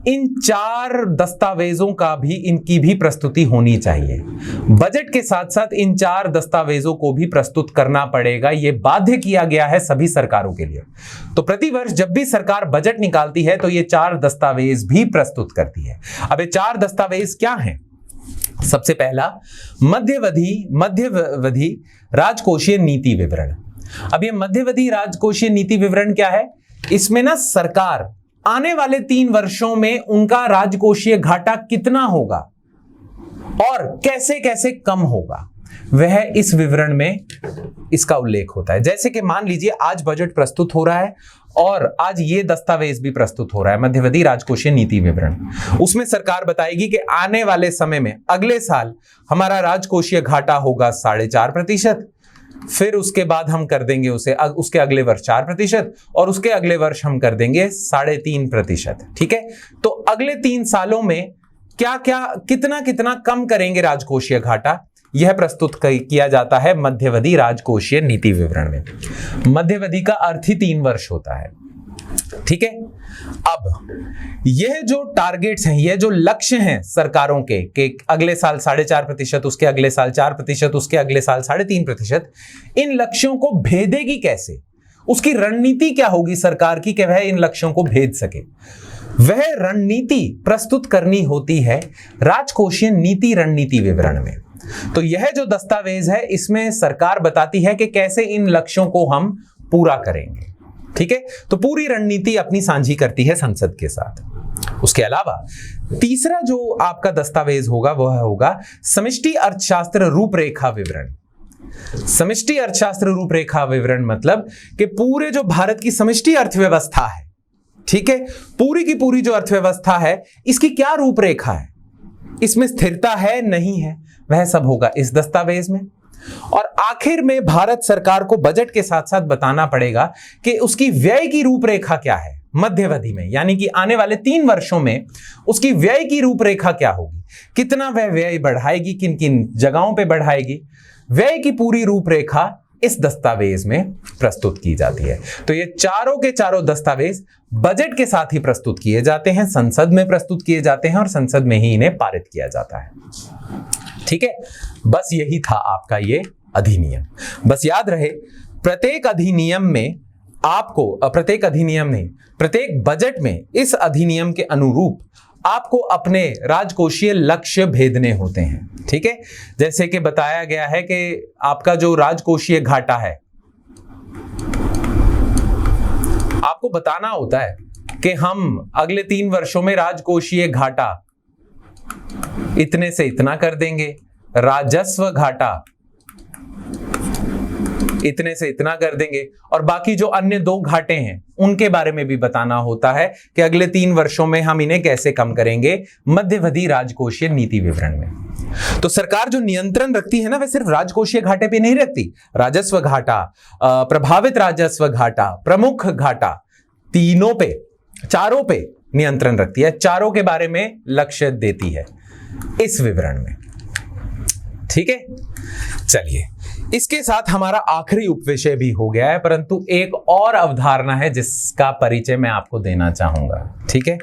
Speaker 1: इन 4 दस्तावेजों का भी, इनकी भी प्रस्तुति होनी चाहिए। बजट के साथ साथ इन 4 दस्तावेजों को भी प्रस्तुत करना पड़ेगा, यह बाध्य किया गया है सभी सरकारों के लिए। तो प्रतिवर्ष जब भी सरकार बजट निकालती है तो ये 4 दस्तावेज भी प्रस्तुत करती है। अब ये 4 दस्तावेज क्या हैं? सबसे पहला मध्यवधि राजकोषीय नीति विवरण। अब ये मध्यवधि राजकोषीय नीति विवरण क्या है? इसमें ना सरकार आने वाले 3 वर्षों में उनका राजकोषीय घाटा कितना होगा और कैसे कैसे कम होगा, वह इस विवरण में इसका उल्लेख होता है। जैसे कि मान लीजिए आज बजट प्रस्तुत हो रहा है और आज ये दस्तावेज भी प्रस्तुत हो रहा है, मध्यवधि राजकोषीय नीति विवरण। उसमें सरकार बताएगी कि आने वाले समय में अगले साल हमारा राजकोषीय घाटा होगा 4.5%, फिर उसके बाद हम कर देंगे उसे उसके अगले वर्ष 4% और उसके अगले वर्ष हम कर देंगे 3.5%। ठीक है, तो अगले 3 सालों में क्या क्या कितना कितना कम करेंगे राजकोषीय घाटा, यह प्रस्तुत किया जाता है मध्यवधि राजकोषीय नीति विवरण में। मध्यवधि का अर्थ ही 3 वर्ष होता है। ठीक है, अब यह जो टारगेट्स हैं, यह जो लक्ष्य हैं सरकारों के कि अगले साल 4.5%, उसके अगले साल 4%, उसके अगले साल 3.5%, इन लक्ष्यों को भेदेगी कैसे? उसकी रणनीति क्या होगी सरकार की कि वह इन लक्ष्यों को भेद सके? वह रणनीति प्रस्तुत करनी होती है राजकोषीय नीति रणनीति विवरण में। तो यह जो दस्तावेज है इसमें सरकार बताती है कि कैसे इन लक्ष्यों को हम पूरा करेंगे। ठीक है, तो पूरी रणनीति अपनी साझी करती है संसद के साथ। उसके अलावा तीसरा जो आपका दस्तावेज होगा वह होगा समष्टि अर्थशास्त्र रूपरेखा विवरण। समष्टि अर्थशास्त्र रूपरेखा विवरण मतलब कि पूरे जो भारत की समष्टि अर्थव्यवस्था है, ठीक है, पूरी की पूरी जो अर्थव्यवस्था है इसकी क्या रूपरेखा है, इसमें स्थिरता है नहीं है, वह सब होगा इस दस्तावेज में। और आखिर में भारत सरकार को बजट के साथ साथ बताना पड़ेगा कि उसकी व्यय की रूपरेखा क्या है मध्यावधि में, यानी कि आने वाले 3 वर्षों में उसकी व्यय की रूपरेखा क्या होगी, कितना वह व्यय बढ़ाएगी, किन किन जगहों पे बढ़ाएगी, व्यय की पूरी रूपरेखा इस दस्तावेज में प्रस्तुत की जाती है। तो ये चारों के चारों दस्तावेज बजट के साथ ही प्रस्तुत किए जाते हैं, संसद में प्रस्तुत किए जाते हैं और संसद में ही इन्हें पारित किया जाता है। ठीक है, बस यही था आपका ये अधिनियम। बस याद रहे प्रत्येक अधिनियम में आपको, प्रत्येक अधिनियम नहीं, प्रत्येक बजट में इस अधिनियम के अनुरूप आपको अपने राजकोषीय लक्ष्य भेदने होते हैं। ठीक है, जैसे कि बताया गया है कि आपका जो राजकोषीय घाटा है, आपको बताना होता है कि हम अगले 3 वर्षों में राजकोषीय घाटा इतने से इतना कर देंगे, राजस्व घाटा इतने से इतना कर देंगे, और बाकी जो अन्य 2 घाटे हैं उनके बारे में भी बताना होता है कि अगले 3 वर्षों में हम इन्हें कैसे कम करेंगे मध्यावधि राजकोषीय नीति विवरण में। तो सरकार जो नियंत्रण रखती है ना, वह सिर्फ राजकोषीय घाटे पे नहीं रखती, राजस्व घाटा, प्रभावित राजस्व घाटा, प्रमुख घाटा, तीनों पे, चारों पे नियंत्रण रखती है, चारों के बारे में लक्ष्य देती है इस विवरण में। ठीक है, चलिए इसके साथ हमारा आखिरी उपविषय भी हो गया है, परंतु एक और अवधारणा है जिसका परिचय मैं आपको देना चाहूंगा। ठीक है,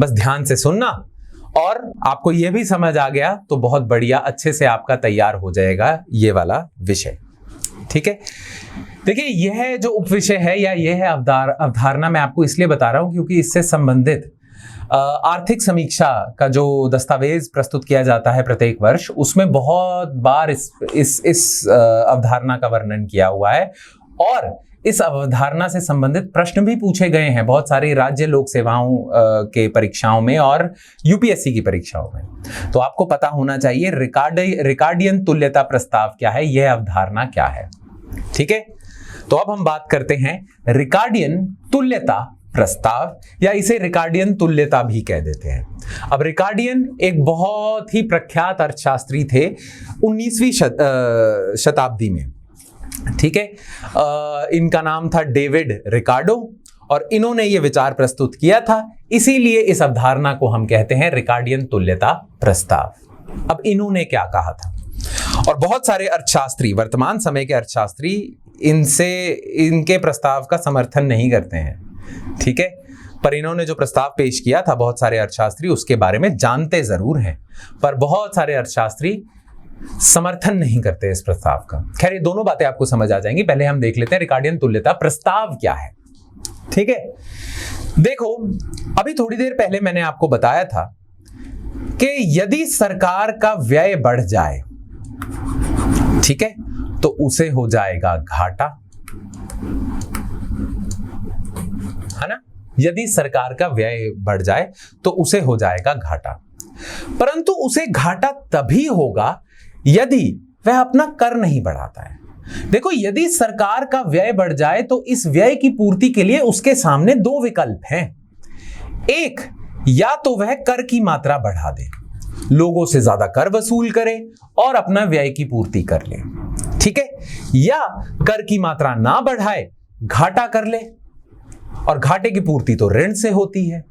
Speaker 1: बस ध्यान से सुनना, और आपको यह भी समझ आ गया तो बहुत बढ़िया, अच्छे से आपका तैयार हो जाएगा ये वाला विषय। ठीक है, देखिए यह जो उपविषय है या यह अवधारणा मैं आपको इसलिए बता रहा हूं क्योंकि इससे संबंधित आर्थिक समीक्षा का जो दस्तावेज प्रस्तुत किया जाता है प्रत्येक वर्ष, उसमें बहुत बार इस अवधारणा का वर्णन किया हुआ है, और इस अवधारणा से संबंधित प्रश्न भी पूछे गए हैं बहुत सारी राज्य लोक सेवाओं के परीक्षाओं में और यूपीएससी की परीक्षाओं में। तो आपको पता होना चाहिए रिकार्डियन तुल्यता प्रस्ताव क्या है, यह अवधारणा क्या है। ठीक है, तो अब हम बात करते हैं रिकार्डियन तुल्यता प्रस्ताव, या इसे रिकार्डियन तुल्यता भी कह देते हैं। अब रिकार्डियन एक बहुत ही प्रख्यात अर्थशास्त्री थे 19वीं शताब्दी में। ठीक है, इनका नाम था डेविड रिकार्डो, और इन्होंने ये विचार प्रस्तुत किया था, इसीलिए इस अवधारणा को हम कहते हैं रिकार्डियन तुल्यता प्रस्ताव। अब इन्होंने क्या कहा था, और बहुत सारे अर्थशास्त्री, वर्तमान समय के अर्थशास्त्री इनके प्रस्ताव का समर्थन नहीं करते हैं। ठीक है, पर इन्होंने जो प्रस्ताव पेश किया था बहुत सारे अर्थशास्त्री उसके बारे में जानते जरूर हैं, पर बहुत सारे अर्थशास्त्री समर्थन नहीं करते इस प्रस्ताव का। खैर ये दोनों बातें आपको समझ आ जाएंगी, पहले हम देख लेते हैं रिकार्डियन तुल्यता प्रस्ताव क्या है। ठीक है, देखो अभी थोड़ी देर पहले मैंने आपको बताया था कि यदि सरकार का व्यय बढ़ जाए, ठीक है, तो उसे हो जाएगा घाटा, है ना। यदि सरकार का व्यय बढ़ जाए तो उसे हो जाएगा घाटा, परंतु उसे घाटा तभी होगा यदि वह अपना कर नहीं बढ़ाता है। देखो, यदि सरकार का व्यय बढ़ जाए तो इस व्यय की पूर्ति के लिए उसके सामने 2 विकल्प हैं। एक, या तो वह कर की मात्रा बढ़ा दे, लोगों से ज्यादा कर वसूल करे और अपना व्यय की पूर्ति कर ले, ठीक है, या कर की मात्रा ना बढ़ाए, घाटा कर ले, और घाटे की पूर्ति तो ऋण से होती है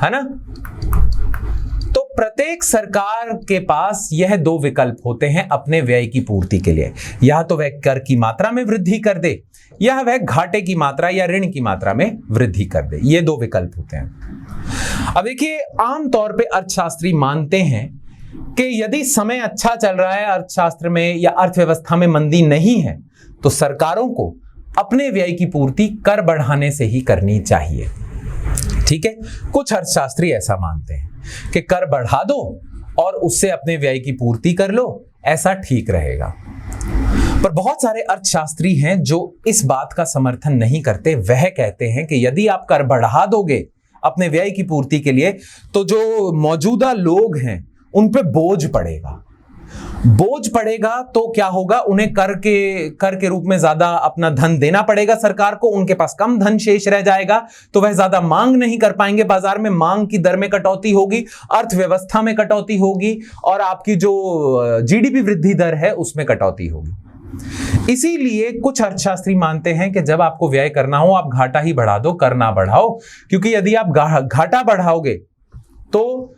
Speaker 1: ना। तो प्रत्येक सरकार के पास यह 2 विकल्प होते हैं अपने व्यय की पूर्ति के लिए, या तो वह कर की मात्रा में वृद्धि कर दे या वह घाटे की मात्रा या ऋण की मात्रा में वृद्धि कर दे। ये 2 विकल्प होते हैं। अब देखिए, आमतौर पे अर्थशास्त्री मानते हैं कि यदि समय अच्छा चल रहा है अर्थशास्त्र में या अर्थव्यवस्था में मंदी नहीं है, तो सरकारों को अपने व्यय की पूर्ति कर बढ़ाने से ही करनी चाहिए। ठीक है, कुछ अर्थशास्त्री ऐसा मानते हैं कि कर बढ़ा दो और उससे अपने व्यय की पूर्ति कर लो, ऐसा ठीक रहेगा। पर बहुत सारे अर्थशास्त्री हैं जो इस बात का समर्थन नहीं करते। वह कहते हैं कि यदि आप कर बढ़ा दोगे अपने व्यय की पूर्ति के लिए तो जो मौजूदा लोग हैं उन पे बोझ पड़ेगा। बोझ पड़ेगा तो क्या होगा, उन्हें कर के रूप में ज्यादा अपना धन देना पड़ेगा सरकार को, उनके पास कम धन शेष रह जाएगा तो वह ज्यादा मांग नहीं कर पाएंगे, बाजार में मांग की दर में कटौती होगी, अर्थव्यवस्था में कटौती होगी और आपकी जो जीडीपी वृद्धि दर है उसमें कटौती होगी। इसीलिए कुछ अर्थशास्त्री मानते हैं कि जब आपको व्यय करना हो आप घाटा ही बढ़ा दो, कर ना बढ़ाओ, क्योंकि यदि आप घाटा बढ़ाओगे तो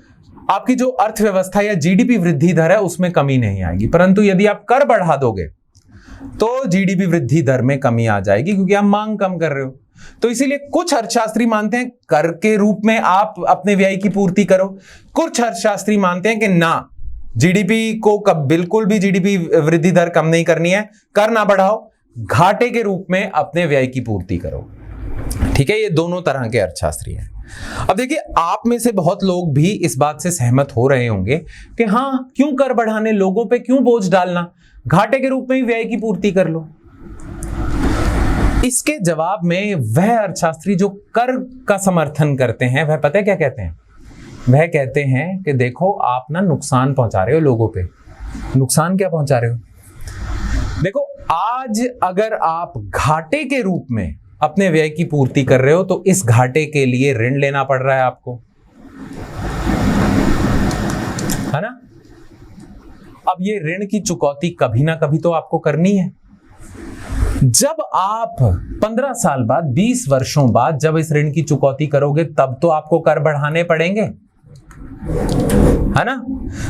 Speaker 1: आपकी जो अर्थव्यवस्था या जीडीपी वृद्धि दर है उसमें कमी नहीं आएगी, परंतु यदि आप कर बढ़ा दोगे तो जीडीपी वृद्धि दर में कमी आ जाएगी क्योंकि आप मांग कम कर रहे हो। तो इसीलिए कुछ अर्थशास्त्री मानते हैं कर के रूप में आप अपने व्यय की पूर्ति करो, कुछ अर्थशास्त्री मानते हैं कि ना, जीडीपी को कब बिल्कुल भी जीडीपी वृद्धि दर कम नहीं करनी है, कर ना बढ़ाओ, घाटे के रूप में अपने व्यय की पूर्ति करो। ठीक है, ये दोनों तरह के अर्थशास्त्री हैं। अब देखिए, आप में से बहुत लोग भी इस बात से सहमत हो रहे होंगे कि हाँ, क्यों कर बढ़ाने, लोगों पे क्यों बोझ डालना, घाटे के रूप में ही व्यय की पूर्ति कर लो। इसके जवाब में वह अर्थशास्त्री जो कर का समर्थन करते हैं वह पता है क्या कहते हैं? वह कहते हैं कि देखो, आप ना नुकसान पहुंचा रहे हो लोगों पे। नुकसान क्या पहुंचा रहे हो? देखो, आज अगर आप घाटे के रूप में अपने व्यय की पूर्ति कर रहे हो तो इस घाटे के लिए ऋण लेना पड़ रहा है आपको, है ना? अब ये ऋण की चुकौती कभी ना कभी तो आपको करनी है। जब आप 15 साल बाद, 20 वर्षों बाद जब इस ऋण की चुकौती करोगे तब तो आपको कर बढ़ाने पड़ेंगे, है ना?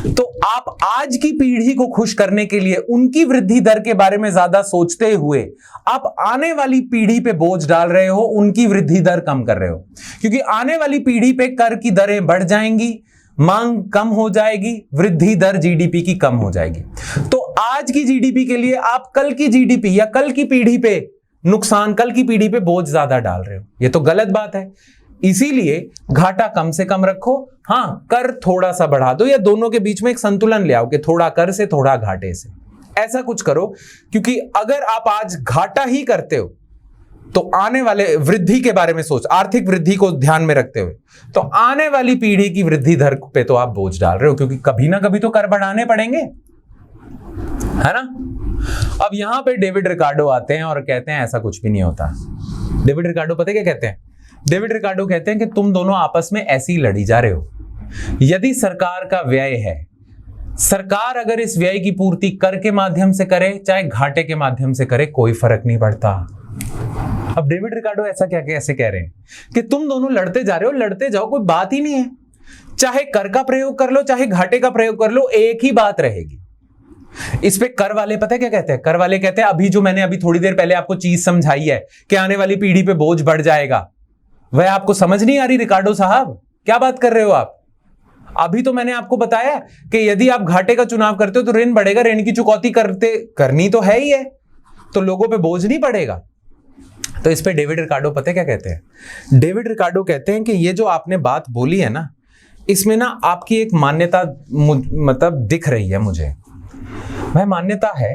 Speaker 1: तो आप आज की पीढ़ी को खुश करने के लिए उनकी वृद्धि दर के बारे में ज्यादा सोचते हुए आप आने वाली पीढ़ी पे बोझ डाल रहे हो, उनकी वृद्धि दर कम कर रहे हो, क्योंकि आने वाली पीढ़ी पे कर की दरें बढ़ जाएंगी, मांग कम हो जाएगी, वृद्धि दर जीडीपी की कम हो जाएगी। तो आज की जीडीपी के लिए आप कल की जीडीपी या कल की पीढ़ी पे नुकसान, कल की पीढ़ी पे बोझ ज्यादा डाल रहे हो। ये तो गलत बात है। इसीलिए घाटा कम से कम रखो, हाँ, कर थोड़ा सा बढ़ा दो या दोनों के बीच में एक संतुलन ले आओ कि थोड़ा कर से थोड़ा घाटे से, ऐसा कुछ करो। क्योंकि अगर आप आज घाटा ही करते हो तो आने वाले वृद्धि के बारे में सोच, आर्थिक वृद्धि को ध्यान में रखते हुए, तो आने वाली पीढ़ी की वृद्धि दर पे तो आप बोझ डाल रहे हो, क्योंकि कभी ना कभी तो कर बढ़ाने पड़ेंगे, है ना? अब यहां पे डेविड रिकार्डो आते हैं और कहते हैं ऐसा कुछ भी नहीं होता। डेविड रिकार्डो पता क्या कहते हैं? डेविड रिकार्डो कहते हैं कि तुम दोनों आपस में ऐसे ही लड़ी जा रहे हो। यदि सरकार का व्यय है, सरकार अगर इस व्यय की पूर्ति कर के माध्यम से करे चाहे घाटे के माध्यम से करे, कोई फर्क नहीं पड़ता। अब डेविड रिकार्डो ऐसा क्या कैसे कह रहे हैं कि तुम दोनों लड़ते जा रहे हो, लड़ते जाओ, कोई बात ही नहीं है। चाहे कर का प्रयोग कर लो चाहे घाटे का प्रयोग कर लो, एक ही बात रहेगी। इस पे कर वाले पता है क्या कहते हैं? कर वाले कहते हैं अभी जो मैंने अभी थोड़ी देर पहले आपको चीज समझाई है कि आने वाली पीढ़ी पे बोझ बढ़ जाएगा, वह आपको समझ नहीं आ रही रिकार्डो साहब? क्या बात कर रहे हो आप? अभी तो मैंने आपको बताया कि यदि आप घाटे का चुनाव करते हो तो ऋण बढ़ेगा, ऋण की चुकौती करनी तो है ही है, तो लोगों पे बोझ नहीं पड़ेगा। तो इस पे डेविड रिकार्डो पता है क्या कहते हैं? डेविड रिकार्डो कहते हैं कि ये जो आपने बात बोली है ना, इसमें ना आपकी एक मान्यता मतलब दिख रही है मुझे। वह मान्यता है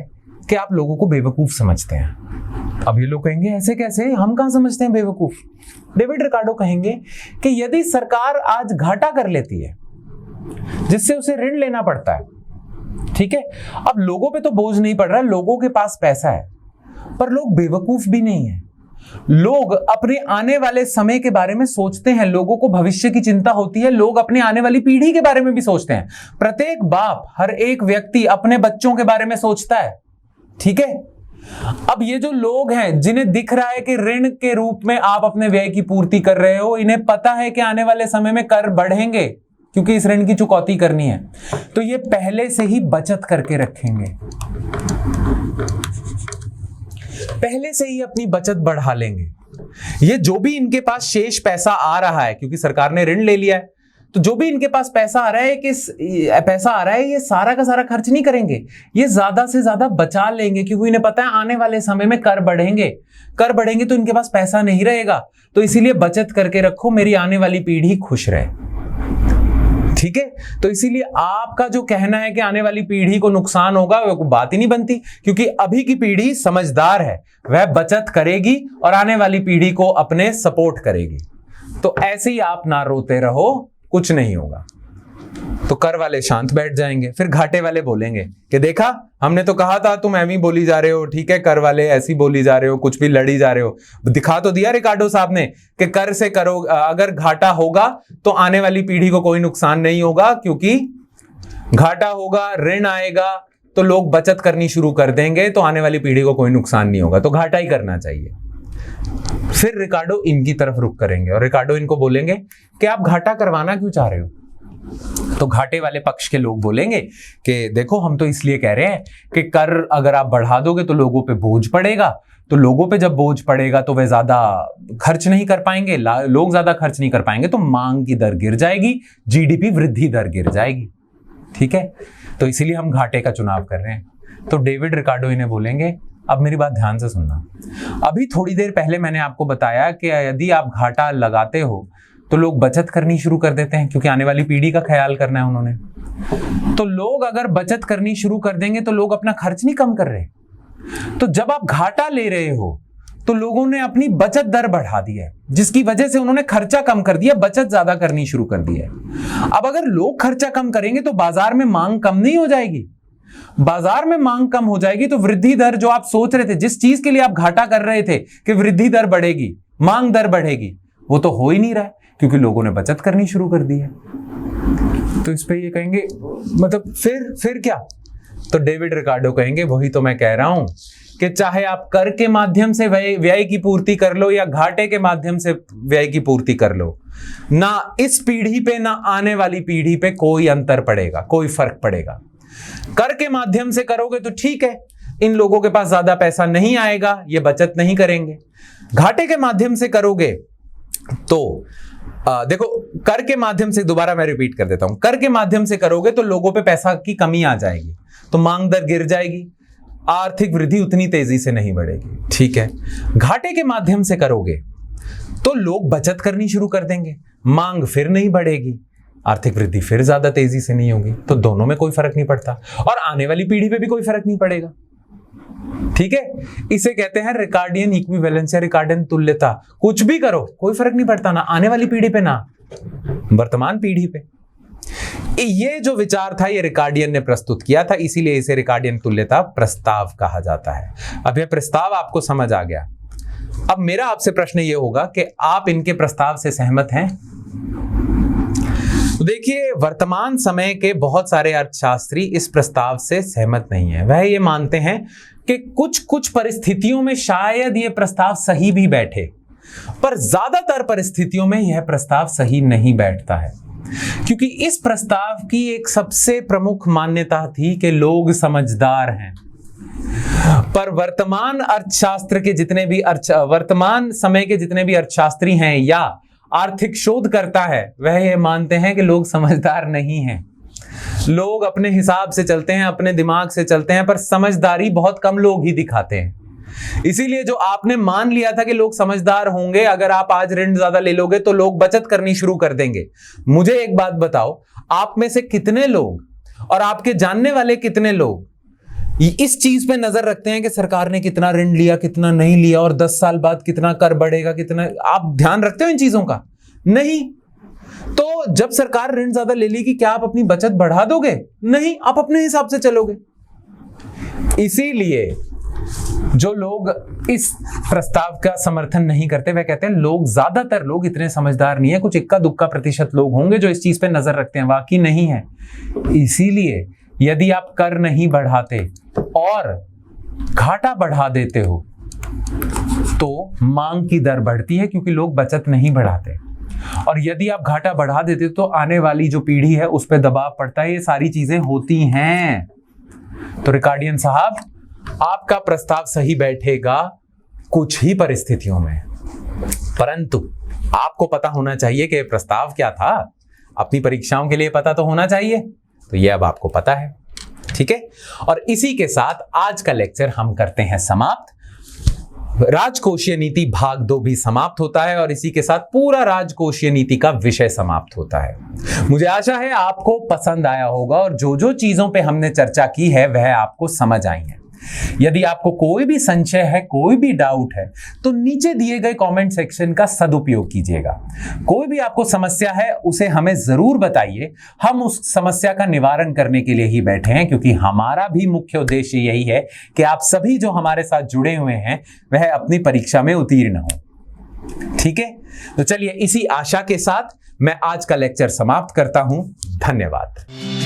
Speaker 1: कि आप लोगों को बेवकूफ समझते हैं। अब ये लोग कहेंगे ऐसे कैसे, हम कहां समझते हैं बेवकूफ? डेविड रिकार्डो कहेंगे कि यदि सरकार आज घाटा कर लेती है जिससे उसे ऋण लेना पड़ता है, ठीक है, अब लोगों पे तो बोझ नहीं पड़ रहा, लोगों के पास पैसा है, पर लोग बेवकूफ भी नहीं है। लोग अपने आने वाले समय के बारे में सोचते हैं, लोगों को भविष्य की चिंता होती है, लोग अपने आने वाली पीढ़ी के बारे में भी सोचते हैं। प्रत्येक बाप, हर एक व्यक्ति अपने बच्चों के बारे में सोचता है, ठीक है। अब ये जो लोग हैं जिन्हें दिख रहा है कि ऋण के रूप में आप अपने व्यय की पूर्ति कर रहे हो, इन्हें पता है कि आने वाले समय में कर बढ़ेंगे क्योंकि इस ऋण की चुकौती करनी है, तो ये पहले से ही बचत करके रखेंगे, पहले से ही अपनी बचत बढ़ा लेंगे। ये जो भी इनके पास शेष पैसा आ रहा है, क्योंकि सरकार ने ऋण ले लिया है, तो जो भी इनके पास पैसा आ रहा है ये सारा का सारा खर्च नहीं करेंगे, ये ज्यादा से ज्यादा बचा लेंगे, क्योंकि इन्हें पता है आने वाले समय में कर बढ़ेंगे तो इनके पास पैसा नहीं रहेगा, तो इसीलिए बचत करके रखो, मेरी आने वाली पीढ़ी खुश रहे। ठीक है। तो इसीलिए आपका जो कहना है कि आने वाली पीढ़ी को नुकसान होगा, वो बात ही नहीं बनती, क्योंकि अभी की पीढ़ी समझदार है, वह बचत करेगी और आने वाली पीढ़ी को अपने सपोर्ट करेगी। तो ऐसे ही आप ना रोते रहो, कुछ नहीं होगा। तो कर वाले शांत बैठ जाएंगे, फिर घाटे वाले बोलेंगे कि देखा हमने तो कहा था, तुम एम ही बोली जा रहे हो, ठीक है, कर वाले ऐसी बोली जा रहे हो, कुछ भी लड़ी जा रहे हो। दिखा तो दिया रिकार्डो साहब ने कि कर से करो, अगर घाटा होगा तो आने वाली पीढ़ी को कोई नुकसान नहीं होगा, क्योंकि घाटा होगा, ऋण आएगा तो लोग बचत करनी शुरू कर देंगे, तो आने वाली पीढ़ी को कोई नुकसान नहीं होगा, तो घाटा ही करना चाहिए। फिर रिकार्डो इनकी तरफ रुख करेंगे और रिकार्डो इनको बोलेंगे कि आप घाटा करवाना क्यों चाह रहे हो। तो घाटे वाले पक्ष के लोग बोलेंगे कि देखो हम तो इसलिए कह रहे हैं कि कर अगर आप बढ़ा दोगे तो लोगों पे बोझ पड़ेगा, तो लोगों पे जब बोझ पड़ेगा तो वे ज्यादा खर्च नहीं कर पाएंगे, लोग ज्यादा खर्च नहीं कर पाएंगे, तो मांग की दर गिर जाएगी, जीडीपी वृद्धि दर गिर जाएगी। ठीक है, तो इसीलिए हम घाटे का चुनाव कर रहे हैं। तो डेविड रिकार्डो इन्हें बोलेंगे, अब मेरी बात ध्यान से सुनना। अभी थोड़ी देर पहले मैंने आपको बताया कि यदि आप घाटा लगाते हो तो लोग बचत करनी शुरू कर देते हैं, क्योंकि आने वाली पीढ़ी का ख्याल करना है उन्होंने। तो लोग अगर बचत करनी शुरू कर देंगे तो लोग अपना खर्च नहीं कम कर रहे। तो जब आप घाटा ले रहे हो तो लोगों ने अपनी बचत दर बढ़ा दी है, जिसकी वजह से उन्होंने खर्चा कम कर दिया, बचत ज्यादा करनी शुरू कर दी है। अब अगर लोग खर्चा कम करेंगे तो बाजार में मांग कम नहीं हो जाएगी। बाजार में मांग कम हो जाएगी तो वृद्धि दर, जो आप सोच रहे थे, जिस चीज के लिए आप घाटा कर रहे थे कि वृद्धि दर बढ़ेगी, मांग दर बढ़ेगी, वो तो हो ही नहीं रहा है, क्योंकि लोगों ने बचत करनी शुरू कर दी है। तो इस पे ये कहेंगे मतलब फिर क्या? तो डेविड रिकार्डो कहेंगे वही तो मैं कह रहा हूं कि चाहे आप कर के माध्यम से व्यय की पूर्ति कर लो या घाटे के माध्यम से व्यय की पूर्ति कर लो, ना इस पीढ़ी पे ना आने वाली पीढ़ी पे कोई अंतर पड़ेगा, कोई फर्क पड़ेगा। कर के माध्यम से करोगे तो ठीक है, इन लोगों के पास ज्यादा पैसा नहीं आएगा, ये बचत नहीं करेंगे। घाटे के माध्यम से करोगे तो देखो, कर के माध्यम से, दोबारा मैं रिपीट कर देता हूं, कर के माध्यम से करोगे तो लोगों पे पैसा की कमी आ जाएगी, तो मांग दर गिर जाएगी, आर्थिक वृद्धि उतनी तेजी से नहीं बढ़ेगी। ठीक है, घाटे के माध्यम से करोगे तो लोग बचत करनी शुरू कर देंगे, मांग फिर नहीं बढ़ेगी, आर्थिक वृद्धि फिर ज्यादा तेजी से नहीं होगी, तो दोनों में कोई फर्क नहीं पड़ता और आने वाली पीढ़ी पे भी कोई फर्क नहीं पड़ेगा। ठीक है, इसे कहते हैं रिकार्डियन इक्विवेलेंस या रिकार्डियन तुल्यता। कुछ भी करो कोई फर्क नहीं पड़ता, ना आने वाली पीढ़ी पे ना वर्तमान पीढ़ी पे। ये जो विचार था ये रिकार्डियन ने प्रस्तुत किया था, इसीलिए इसे रिकार्डियन तुल्यता प्रस्ताव कहा जाता है। अब यह प्रस्ताव आपको समझ आ गया। अब मेरा आपसे प्रश्न ये होगा कि आप इनके प्रस्ताव से सहमत हैं? तो देखिए, वर्तमान समय के बहुत सारे अर्थशास्त्री इस प्रस्ताव से सहमत नहीं है। वह ये मानते हैं कि कुछ परिस्थितियों में शायद ये प्रस्ताव सही भी बैठे, पर ज्यादातर परिस्थितियों में यह प्रस्ताव सही नहीं बैठता है, क्योंकि इस प्रस्ताव की एक सबसे प्रमुख मान्यता थी कि लोग समझदार हैं। पर वर्तमान अर्थशास्त्र के जितने भी वर्तमान समय के जितने भी अर्थशास्त्री हैं या आर्थिक शोधकर्ता है, वह ये मानते हैं कि लोग समझदार नहीं हैं। लोग अपने हिसाब से चलते हैं, अपने दिमाग से चलते हैं, पर समझदारी बहुत कम लोग ही दिखाते हैं। इसीलिए जो आपने मान लिया था कि लोग समझदार होंगे, अगर आप आज ऋण ज्यादा ले लोगे तो लोग बचत करनी शुरू कर देंगे। मुझे एक बात बताओ, आप में से कितने लोग और आपके जानने वाले कितने लोग इस चीज पे नजर रखते हैं कि सरकार ने कितना ऋण लिया, कितना नहीं लिया, और 10 साल बाद कितना कर बढ़ेगा, कितना? आप ध्यान रखते हो इन चीजों का? नहीं। तो जब सरकार ऋण ज्यादा ले लेगी, क्या आप अपनी बचत बढ़ा दोगे? नहीं, आप अपने हिसाब से चलोगे। इसीलिए जो लोग इस प्रस्ताव का समर्थन नहीं करते, वह कहते हैं लोग, ज्यादातर लोग इतने समझदार नहीं है, कुछ इक्का दुक्का प्रतिशत लोग होंगे जो इस चीज पे नजर रखते हैं, बाकी नहीं है। इसीलिए यदि आप कर नहीं बढ़ाते और घाटा बढ़ा देते हो तो मांग की दर बढ़ती है, क्योंकि लोग बचत नहीं बढ़ाते, और यदि आप घाटा बढ़ा देते तो आने वाली जो पीढ़ी है उस पर दबाव पड़ता है। ये सारी चीजें होती हैं। तो रिकार्डियन साहब, आपका प्रस्ताव सही बैठेगा कुछ ही परिस्थितियों में, परंतु आपको पता होना चाहिए कि प्रस्ताव क्या था। अपनी परीक्षाओं के लिए पता तो होना चाहिए, तो ये अब आपको पता है। ठीक है, और इसी के साथ आज का लेक्चर हम करते हैं समाप्त। राजकोषीय नीति भाग 2 भी समाप्त होता है और इसी के साथ पूरा राजकोषीय नीति का विषय समाप्त होता है। मुझे आशा है आपको पसंद आया होगा और जो जो चीजों पे हमने चर्चा की है वह आपको समझ आई है। यदि आपको कोई भी संशय है, कोई भी डाउट है, तो नीचे दिए गए कमेंट सेक्शन का सदुपयोग कीजिएगा। कोई भी आपको समस्या है उसे हमें जरूर बताइए, हम उस समस्या का निवारण करने के लिए ही बैठे हैं, क्योंकि हमारा भी मुख्य उद्देश्य यही है कि आप सभी जो हमारे साथ जुड़े हुए हैं वह अपनी परीक्षा में उत्तीर्ण हो। ठीक है, तो चलिए इसी आशा के साथ मैं आज का लेक्चर समाप्त करता हूं। धन्यवाद।